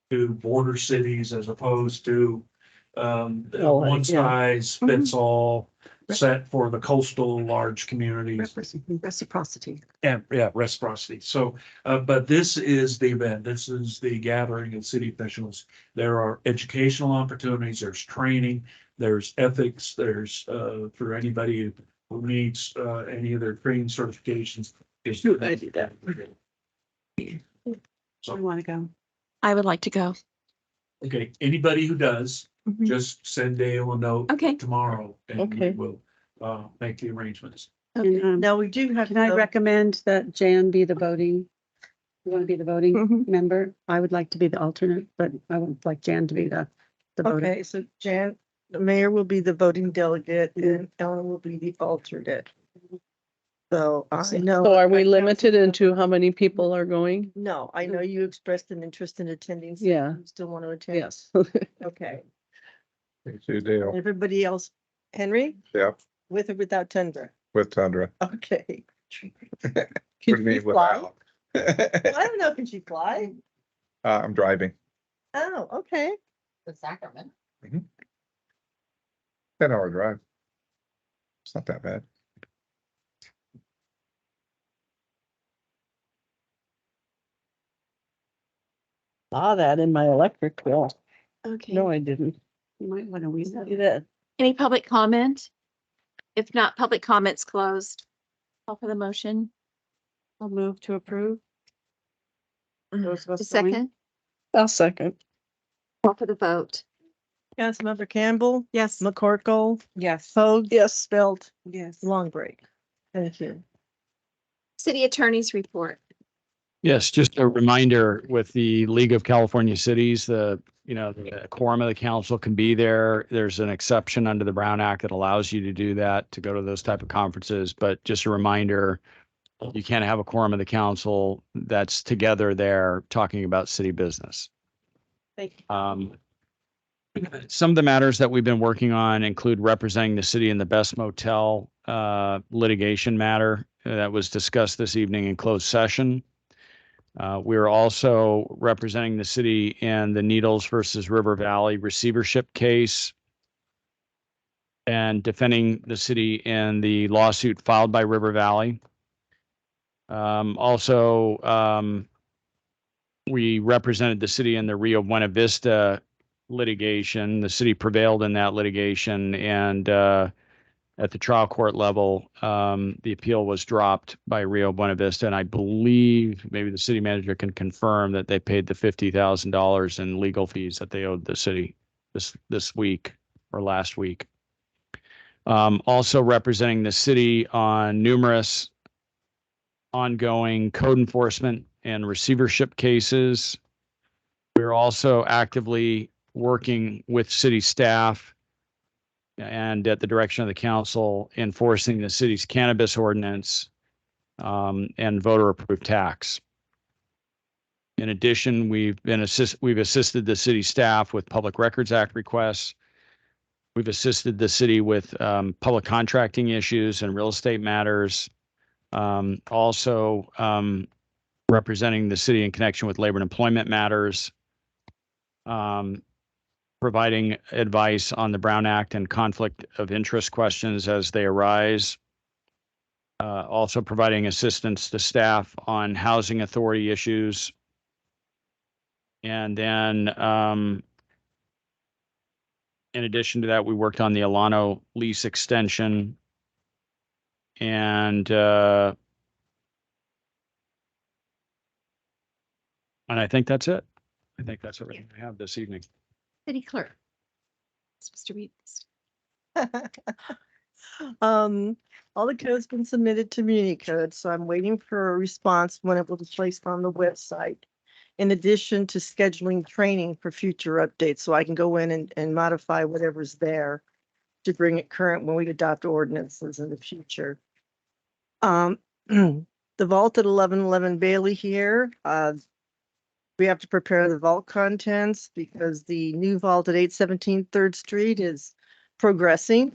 to border cities as opposed to one size fits all set for the coastal large communities. Reciprocity. And yeah, reciprocity. So, but this is the event. This is the gathering of city officials. There are educational opportunities. There's training. There's ethics. There's for anybody who needs any of their training certifications. I do that. So, I want to go. I would like to go. okay, anybody who does, Mhm. just send Dale a note Okay. tomorrow and we Okay. will make the arrangements. Okay. And, Now, we do have. can I to- recommend that Jan be the voting? You want to be the voting Mhm. member? I would like to be the alternate, but I would like Jan to be the voter. Okay, so Jan, the mayor will be the voting delegate and Ellen will be the alternate. So I know. So are we limited into how many people are going? No, I know you expressed an interest in attending. so Yeah. you Still want to attend? Yes. Okay. Thank you, Dale. Everybody else, Henry, Yeah, with or without Tundra? with Tundra. Okay. What do you mean without? I don't know, can she fly? I'm driving. Oh, okay. The Sacramento. 10-hour drive. It's not that bad. Saw that in my electric bill. Okay. No, I didn't. You might want to read See that. that? Any public comment? If not, public comments closed. Call for the motion. I'll move to approve. Those of A us going. second. I'll second. Call for the vote. Councilmember Campbell, Yes. McCorkle, Yes. Hoag. Yes. Belt, Yes. Long Break. Thank you. City Attorney's report. Yes, just a reminder with the League of California Cities, the quorum of the council can be there. There's an exception under the Brown Act that allows you to do that, to go to those type of conferences. But just a reminder, you can't have a quorum of the council that's together there talking about city business. Thank you. Some of the matters that we've been working on include representing the city in the Best Motel litigation matter that was discussed this evening in closed session. We are also representing the city in the Needles versus River Valley receivership case and defending the city in the lawsuit filed by River Valley. Also, we represented the city in the Rio Buena Vista litigation. The city prevailed in that litigation, and at the trial court level, the appeal was dropped by Rio Buena Vista, and I believe maybe the city manager can confirm that they paid the $50,000 in legal fees that they owed the city this week or last week. Also representing the city on numerous ongoing code enforcement and receivership cases. We're also actively working with city staff and at the direction of the council enforcing the city's cannabis ordinance and voter approved tax. In addition, we've assisted the city staff with Public Records Act requests. We've assisted the city with public contracting issues and real estate matters. Also representing the city in connection with labor and employment matters. Providing advice on the Brown Act and conflict of interest questions as they arise. Also providing assistance to staff on housing authority issues. And then in addition to that, we worked on the Alano lease extension. And I think that's it. I think that's everything I have this evening. City clerk. Mr. Weeds. All the code's been submitted to MuniCode, so I'm waiting for a response when it will be placed on the website. In addition to scheduling training for future updates, so I can go in and modify whatever's there to bring it current when we adopt ordinances in the future. The vault at 1111 Bailey here, we have to prepare the vault contents because the new vault at 817 3rd Street is progressing.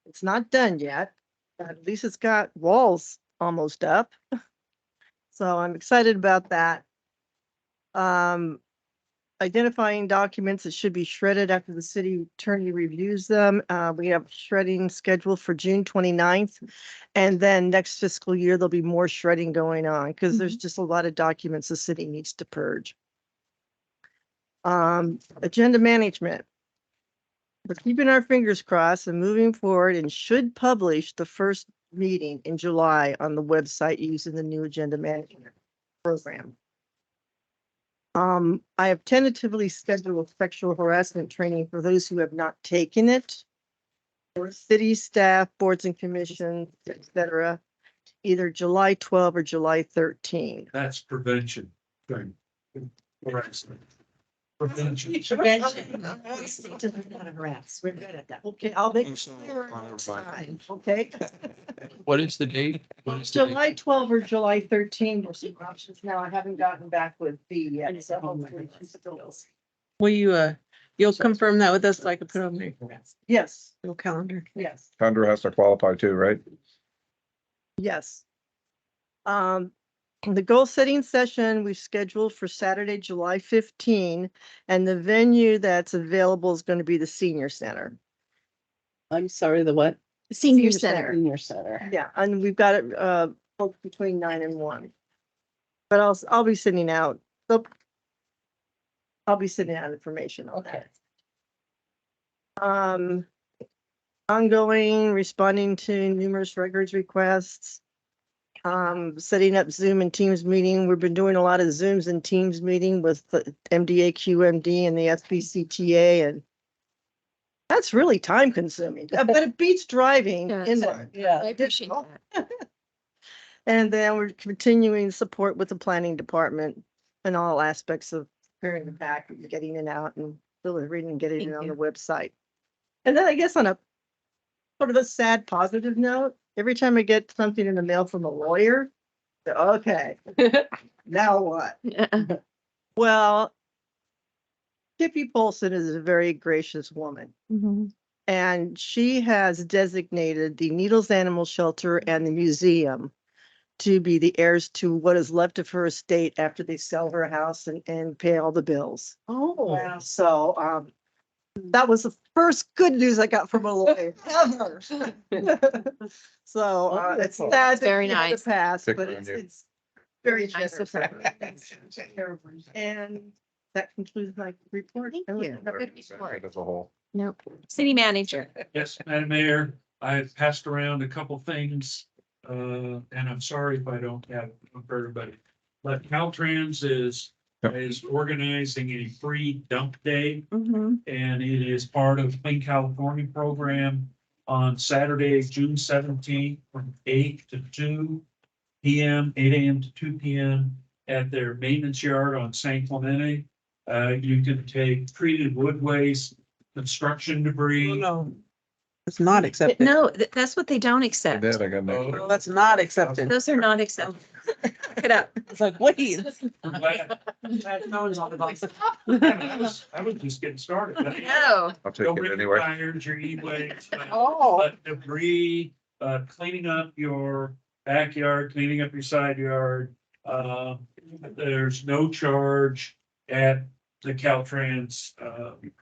It's not done yet, but at least it's got walls almost up. So I'm excited about that. Identifying documents that should be shredded after the city attorney reviews them. We have shredding scheduled for June 29th. And then next fiscal year, there'll be more shredding going on because there's just a lot of documents the city needs to purge. Agenda management. We're keeping our fingers crossed and moving forward and should publish the first meeting in July on the website using the new agenda management program. I have tentatively scheduled sexual harassment training for those who have not taken it. For city staff, boards and commissions, etc. Either July 12 or July 13. That's prevention thing. Harassment. Prevention. We're good at that. Okay, I'll make sure next time, okay? What is the date? What is the date? July 12 or July 13 were some options. Now, I haven't gotten back with the yet. So hopefully it's still- Will you, you'll confirm that with us so I can put it on the Yes, calendar? yes, Tundra has to qualify too, right? yes. The goal setting session we've scheduled for Saturday, July 15, and the venue that's available is going to be the senior center. I'm sorry, the what? Senior Center. Senior Center. Yeah, and we've got it booked between 9 and 1. But I'll be sending out I'll be sending out information on that. Ongoing, responding to numerous records requests. Setting up Zoom and Teams meeting. We've been doing a lot of Zooms and Teams meeting with the MDA QMD and the SBCTA, and that's really time consuming, but it beats driving Yes. inland. Yeah. I appreciate that. And then we're continuing support with the planning department and all aspects of preparing the pack, getting it out and delivering and getting it Thank on you. the website. And then I guess on a sort of a sad positive note, every time I get something in the mail from a lawyer, okay, now what? Well, Tippy Polson is a very gracious woman. And she has designated the Needles Animal Shelter and the museum to be the heirs to what is left of her estate after they sell her house and pay all the bills. Oh. So that was the first good news I got from a lawyer ever. So it's Wonderful. sad. Very that we had to nice. pass, Pick but on it's, you. it's Very Nice of generous. her. And that concludes my report. Thank you. Good report. As a whole. Nope. City manager. Yes, Madam Mayor, I passed around a couple things, and I'm sorry if I don't have it for everybody. But Caltrans is organizing a free dump day, Mm-hmm. and it is part of Clean California program on Saturday, June 17th, from 8 to 2 p.m., 8 a.m. to 2 p.m. at their maintenance yard on San Clemente. You can take treated wood waste, construction debris. No, it's not accepted. No, that's what they don't accept. I got No, that's not accepted. Those are not accepted. Look it up. It's like, wait. I'm glad- I was just getting started. No. I'll take Don't it bring anyway. your tires, your e-waste, Oh. but debris, cleaning up your backyard, cleaning up your side yard. There's no charge at the Caltrans,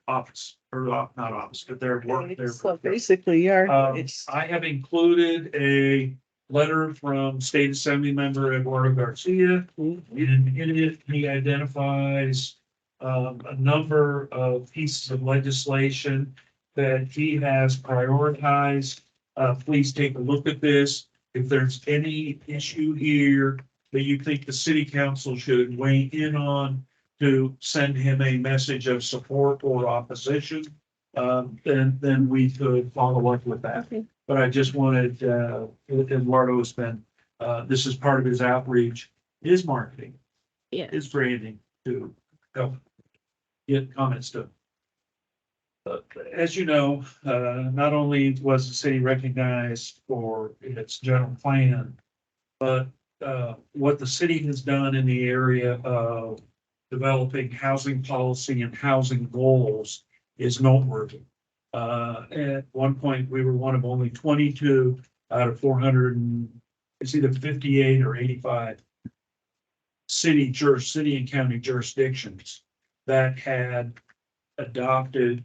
office, or not office, but their work, their. So basically, it's. I have included a letter from State Assembly member Eduardo Garcia. And in it, he identifies a number of pieces of legislation that he has prioritized. Please take a look at this. If there's any issue here that you think the city council should weigh in on, to send him a message of support or opposition, then we could follow up with that. Okay. But I just wanted, Eduardo's been, this is part of his outreach, his marketing, Yeah. his branding to help get comments to. As you know, not only was the city recognized for its general plan, but what the city has done in the area of developing housing policy and housing goals is noteworthy. At one point, we were one of only 22 out of 400 and it's either 58 or 85 city and county jurisdictions that had adopted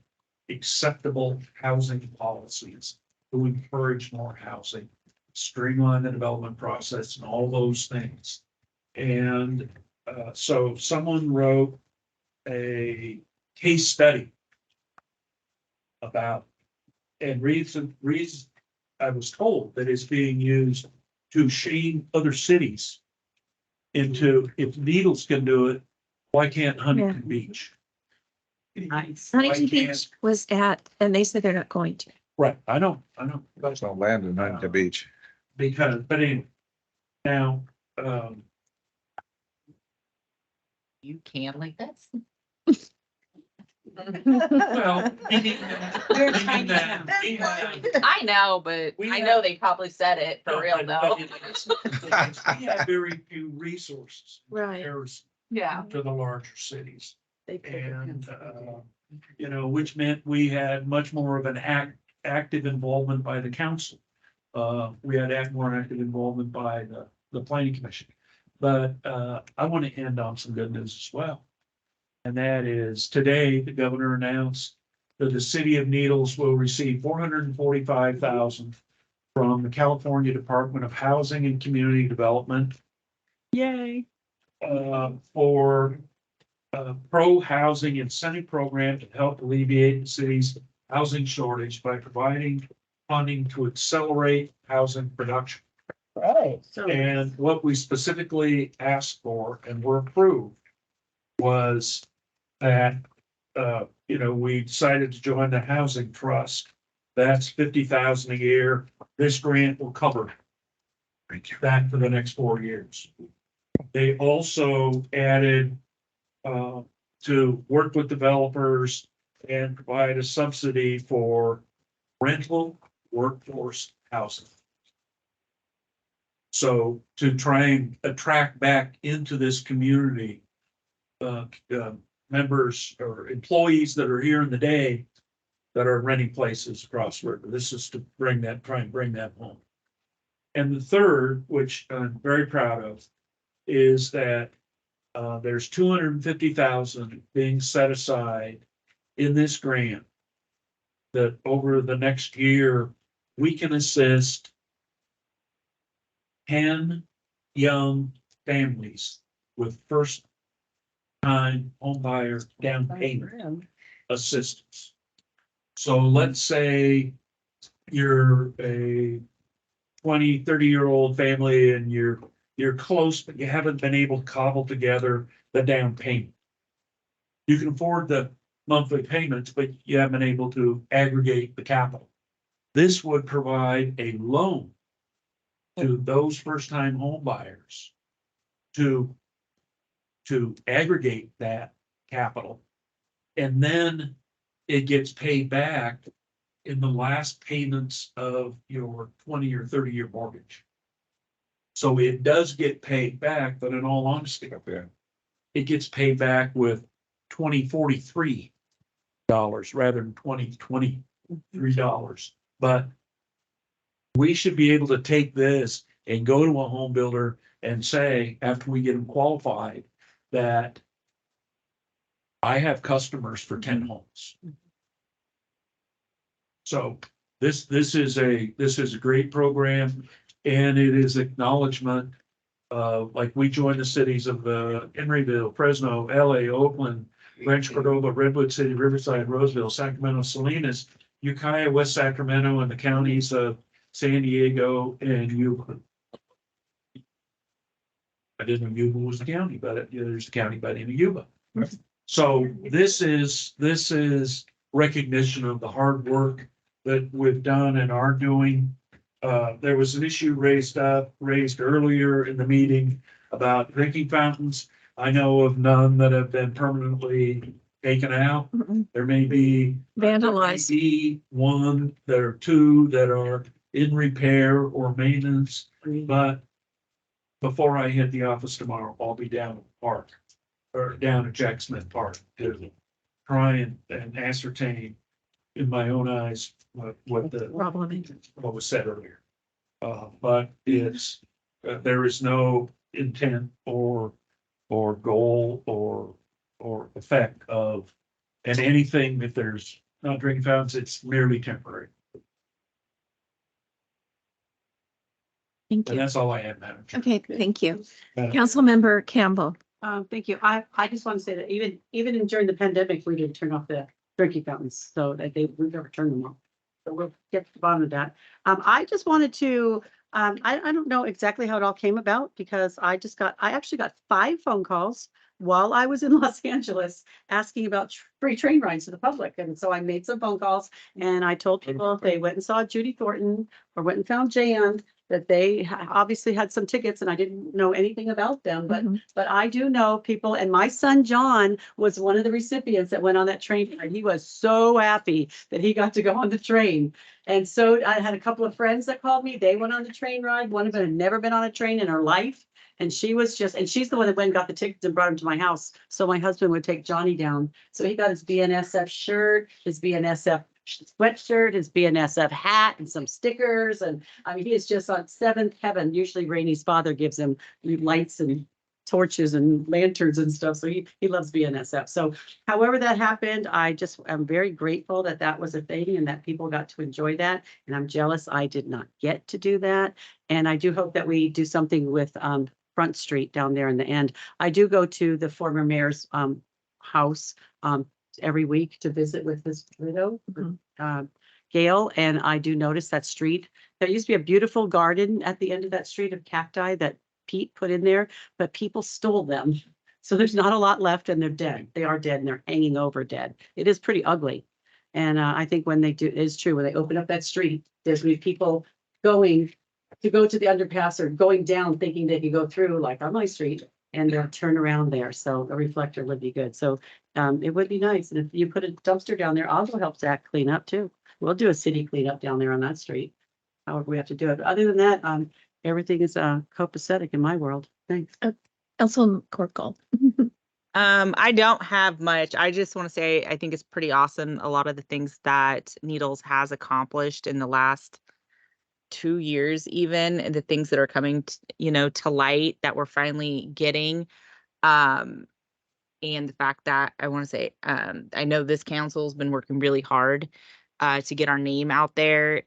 acceptable housing policies to encourage more housing, streamline the development process and all those things. And so someone wrote a case study about, and reason I was told that it's being used to shame other cities into, if Needles can do it, why can't Huntington Beach? Nice. Huntington Beach was at, and they said they're not going to. Right, I know. There's no land in Huntington Beach. Because, but anyway, now, You can like this. well, meaning We're meaning trying to that have- we have- I know, but We I have- know they probably said it for real though. We have very few resources. in Right. comparison Yeah. To the larger cities. They could have And, which meant we had much more of an active involvement by the council. We had more active involvement by the planning commission. But, I want to end on some good news as well. And that is today, the governor announced that the city of Needles will receive $445,000 from the California Department of Housing and Community Development. Yay. For pro-housing incentive program to help alleviate the city's housing shortage by providing funding to accelerate housing production. Right. And what we specifically asked for and were approved was that, we decided to join the housing trust. That's $50,000 a year. This grant will cover that for the next 4 years. They also added to work with developers and provide a subsidy for rental workforce housing. So to try and attract back into this community, members or employees that are here in the day that are renting places across the river. This is to try and bring that home. And the third, which I'm very proud of, is that there's $250,000 being set aside in this grant that over the next year, we can assist 10 young families with first time home buyer down payment assistance. So let's say you're a 20, 30-year-old family and you're close, but you haven't been able to cobble together the down payment. You can afford the monthly payments, but you haven't been able to aggregate the capital. This would provide a loan to those first-time home buyers to aggregate that capital. And then it gets paid back in the last payments of your 20 or 30-year mortgage. So it does get paid back, but in all honesty, it gets paid back with $2043 rather than $2023. But we should be able to take this and go to a home builder and say, after we get them qualified, that I have customers for 10 homes. So this is a great program, and it is acknowledgement. Like we joined the cities of Emeryville, Fresno, LA, Oakland, Rancho Cordova, Redwood City, Riverside, Roseville, Sacramento, Salinas, Ukiah, West Sacramento, and the counties of San Diego and Yuba. I didn't know Yuba was a county, but there's a county by the name of Yuba. So this is recognition of the hard work that we've done and are doing. There was an issue raised earlier in the meeting about drinking fountains. I know of none that have been permanently taken out. There may be vandalized. One, there are two that are in repair or maintenance, but before I hit the office tomorrow, I'll be down at the park or down at Jack Smith Park to try and ascertain in my own eyes what the problem is. What was said earlier. But it's there is no intent or goal or effect of, and anything if there's not drinking fountains, it's merely temporary. Thank And you. that's all I have, Madam Chair. Okay, thank you. Madam- Councilmember Campbell. Thank you. I just want to say that even during the pandemic, we didn't turn off the drinking fountains, so that we never turned them off. So we'll get to the bottom of that. I just wanted to, I don't know exactly how it all came about because I actually got 5 phone calls while I was in Los Angeles asking about free train rides to the public. And so I made some phone calls and I told people if they went and saw Judy Thornton or went and found Jan, that they obviously had some tickets and I didn't know anything about them, but I do know people, and my son John was one of the recipients that went on that train ride. He was so happy that he got to go on the train. And so I had a couple of friends that called me. They went on the train ride. One of them had never been on a train in her life. And she was and she's the one that went and got the tickets and brought him to my house. So my husband would take Johnny down. So he got his BNSF shirt, his BNSF sweatshirt, his BNSF hat, and some stickers. And I mean, he is just on 7th heaven. Usually Rainey's father gives him lights and torches and lanterns and stuff. So he loves BNSF. So however that happened, I'm very grateful that that was a thing and that people got to enjoy that. And I'm jealous I did not get to do that. And I do hope that we do something with Front Street down there in the end. I do go to the former mayor's house every week to visit with his widow, Gail, and I do notice that street. There used to be a beautiful garden at the end of that street of cacti that Pete put in there, but people stole them. So there's not a lot left and they're dead. They are dead and they're hanging over dead. It is pretty ugly. And I think when they do, it is true, when they open up that street, there's gonna be people going to go to the underpass or going down thinking they can go through like on my street and they'll turn around there. So a reflector would be good. So it would be nice. And if you put a dumpster down there, I'll go help Zach clean up too. We'll do a city cleanup down there on that street. However, we have to do it. But other than that, everything is copacetic in my world. Thanks. Councilman Corkle. I don't have much. I just want to say I think it's pretty awesome. A lot of the things that Needles has accomplished in the last 2 years, even, and the things that are coming, to light that we're finally getting. And the fact that I want to say, I know this council's been working really hard to get our name out there,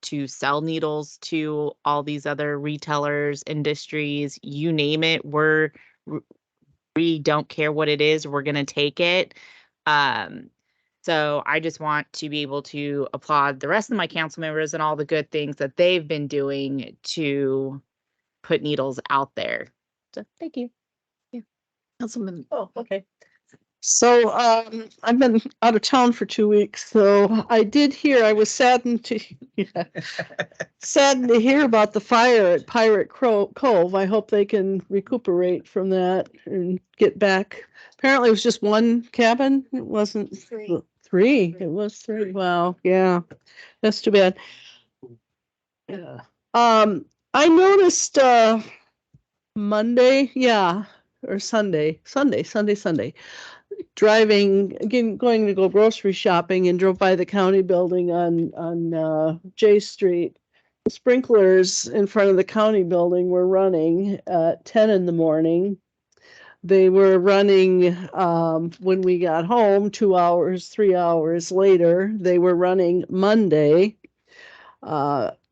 to sell needles to all these other retailers, industries, you name it. We don't care what it is. We're going to take it. So I just want to be able to applaud the rest of my council members and all the good things that they've been doing to put needles out there. So thank you. Councilman. Oh, okay. So, I've been out of town for 2 weeks, so I did hear, I was saddened to, saddened to hear about the fire at Pirate Cove. I hope they can recuperate from that and get back. Apparently it was just one cabin. It wasn't three. It was three. Wow. Yeah. That's too bad. Yeah. I noticed, Monday, yeah, or Sunday, driving, again, going to go grocery shopping and drove by the county building on J Street. The sprinklers in front of the county building were running at 10 in the morning. They were running when we got home, 2 hours, 3 hours later. They were running Monday.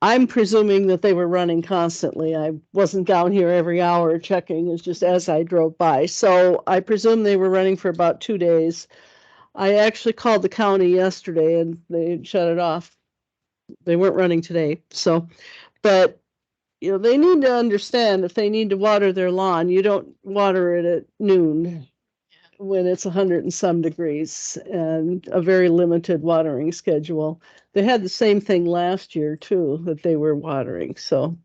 I'm presuming that they were running constantly. I wasn't down here every hour checking. It's just as I drove by. So I presume they were running for about 2 days. I actually called the county yesterday and they shut it off. They weren't running today. So, but you know, they need to understand if they need to water their lawn, you don't water it at noon when it's 100 and some degrees and a very limited watering schedule. They had the same thing last year too, that they were watering. So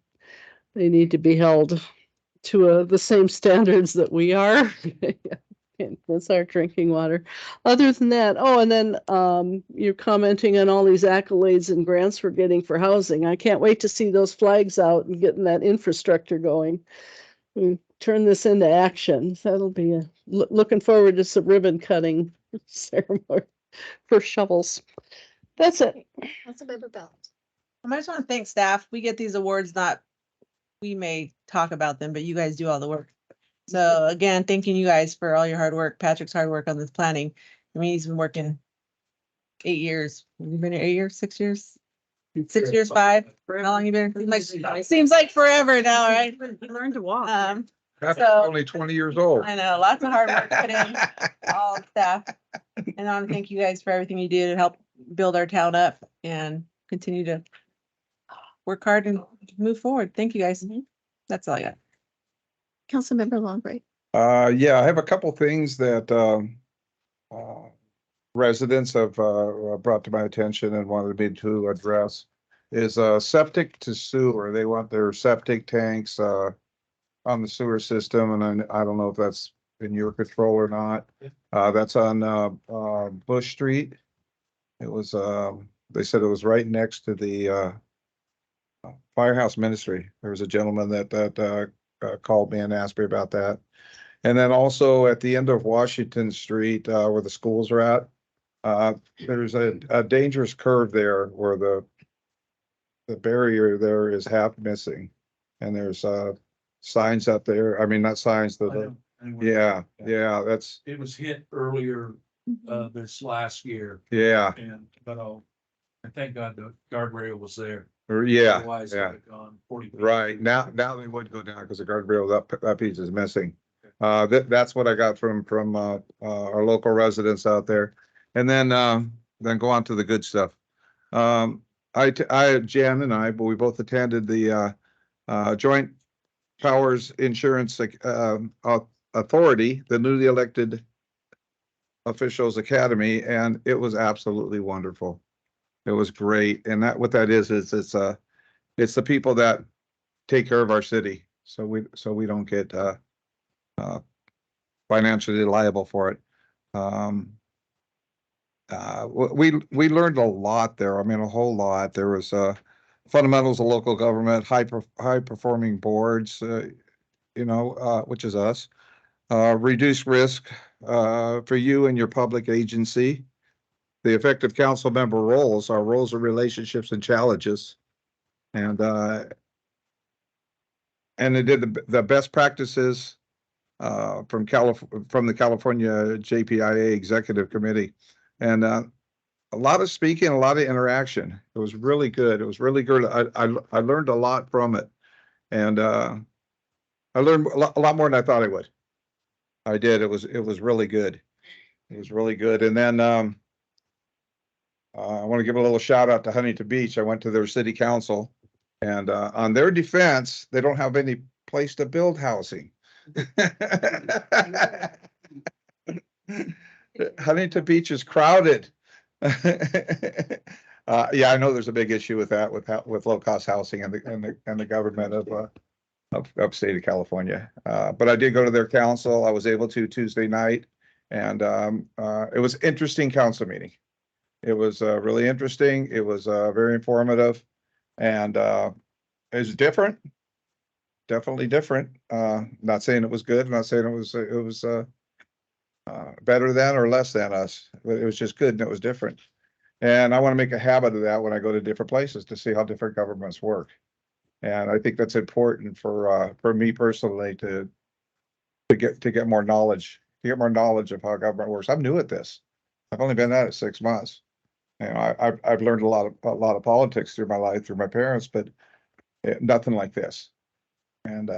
they need to be held to the same standards that we are. That's our drinking water. Other than that, oh, and then you're commenting on all these accolades and grants we're getting for housing. I can't wait to see those flags out and getting that infrastructure going. And turn this into action. That'll be looking forward to some ribbon cutting ceremony for shovels. That's it. Councilmember Belt. I just want to thank staff. We get these awards, we may talk about them, but you guys do all the work. So again, thanking you guys for all your hard work, Patrick's hard work on this planning. I mean, he's been working 8 years. You've been here 8 years, 6 years? 6 years, 5? How long you been? Seems like forever now, right? You learned to walk. That's So- only 20 years old. I know, lots of hard work put in, all the staff. And I want to thank you guys for everything you do to help build our town up and continue to work hard and move forward. Thank you guys. That's all I got. Councilmember Longbridge. Yeah, I have a couple things that residents have brought to my attention and wanted me to address. Is septic to sewer. They want their septic tanks on the sewer system, and I don't know if that's in your control or not. That's on Bush Street. It was they said it was right next to the Firehouse Ministry. There was a gentleman that called me and asked me about that. And then also at the end of Washington Street, where the schools are at, there's a dangerous curve there where the barrier there is half missing. And there's signs up there. I mean, not signs, yeah, that's, It was hit earlier, this last year. yeah, But thank God the guardrail was there. yeah, Otherwise, yeah. it'd have gone 40 feet. Right, now they would go down because the guardrail, that piece is missing. That's what I got from our local residents out there. And then go on to the good stuff. Jan and I, but we both attended the Joint Powers Insurance Authority, the newly elected officials academy, and it was absolutely wonderful. It was great. And what that is it's the people that take care of our city. So we don't get financially liable for it. We learned a lot there. I mean, a whole lot. There was fundamentals of local government, high performing boards, which is us. Reduce risk for you and your public agency. The effective council member roles, our roles of relationships and challenges. And they did the best practices from the California JPIA Executive Committee. And a lot of speaking, a lot of interaction. It was really good. It was really good. I learned a lot from it. And I learned a lot more than I thought I would. I did. It was really good. It was really good. And then I want to give a little shout out to Huntington Beach. I went to their city council, and on their defense, they don't have any place to build housing. Huntington Beach is crowded. Yeah, I know there's a big issue with that, with low cost housing and the government of state of California. But I did go to their council. I was able to Tuesday night, and it was interesting council meeting. It was really interesting. It was very informative, and it was different. Definitely different. Not saying it was good. Not saying it was better than or less than us, but it was just good and it was different. And I want to make a habit of that when I go to different places to see how different governments work. And I think that's important for me personally to get more knowledge, of how government works. I'm new at this. I've only been at it 6 months. And I've learned a lot of politics through my life, through my parents, but nothing like this. And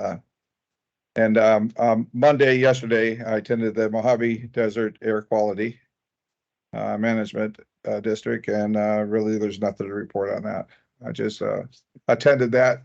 yesterday, I attended the Mojave Desert Air Quality Management District, and really there's nothing to report on that. I just attended that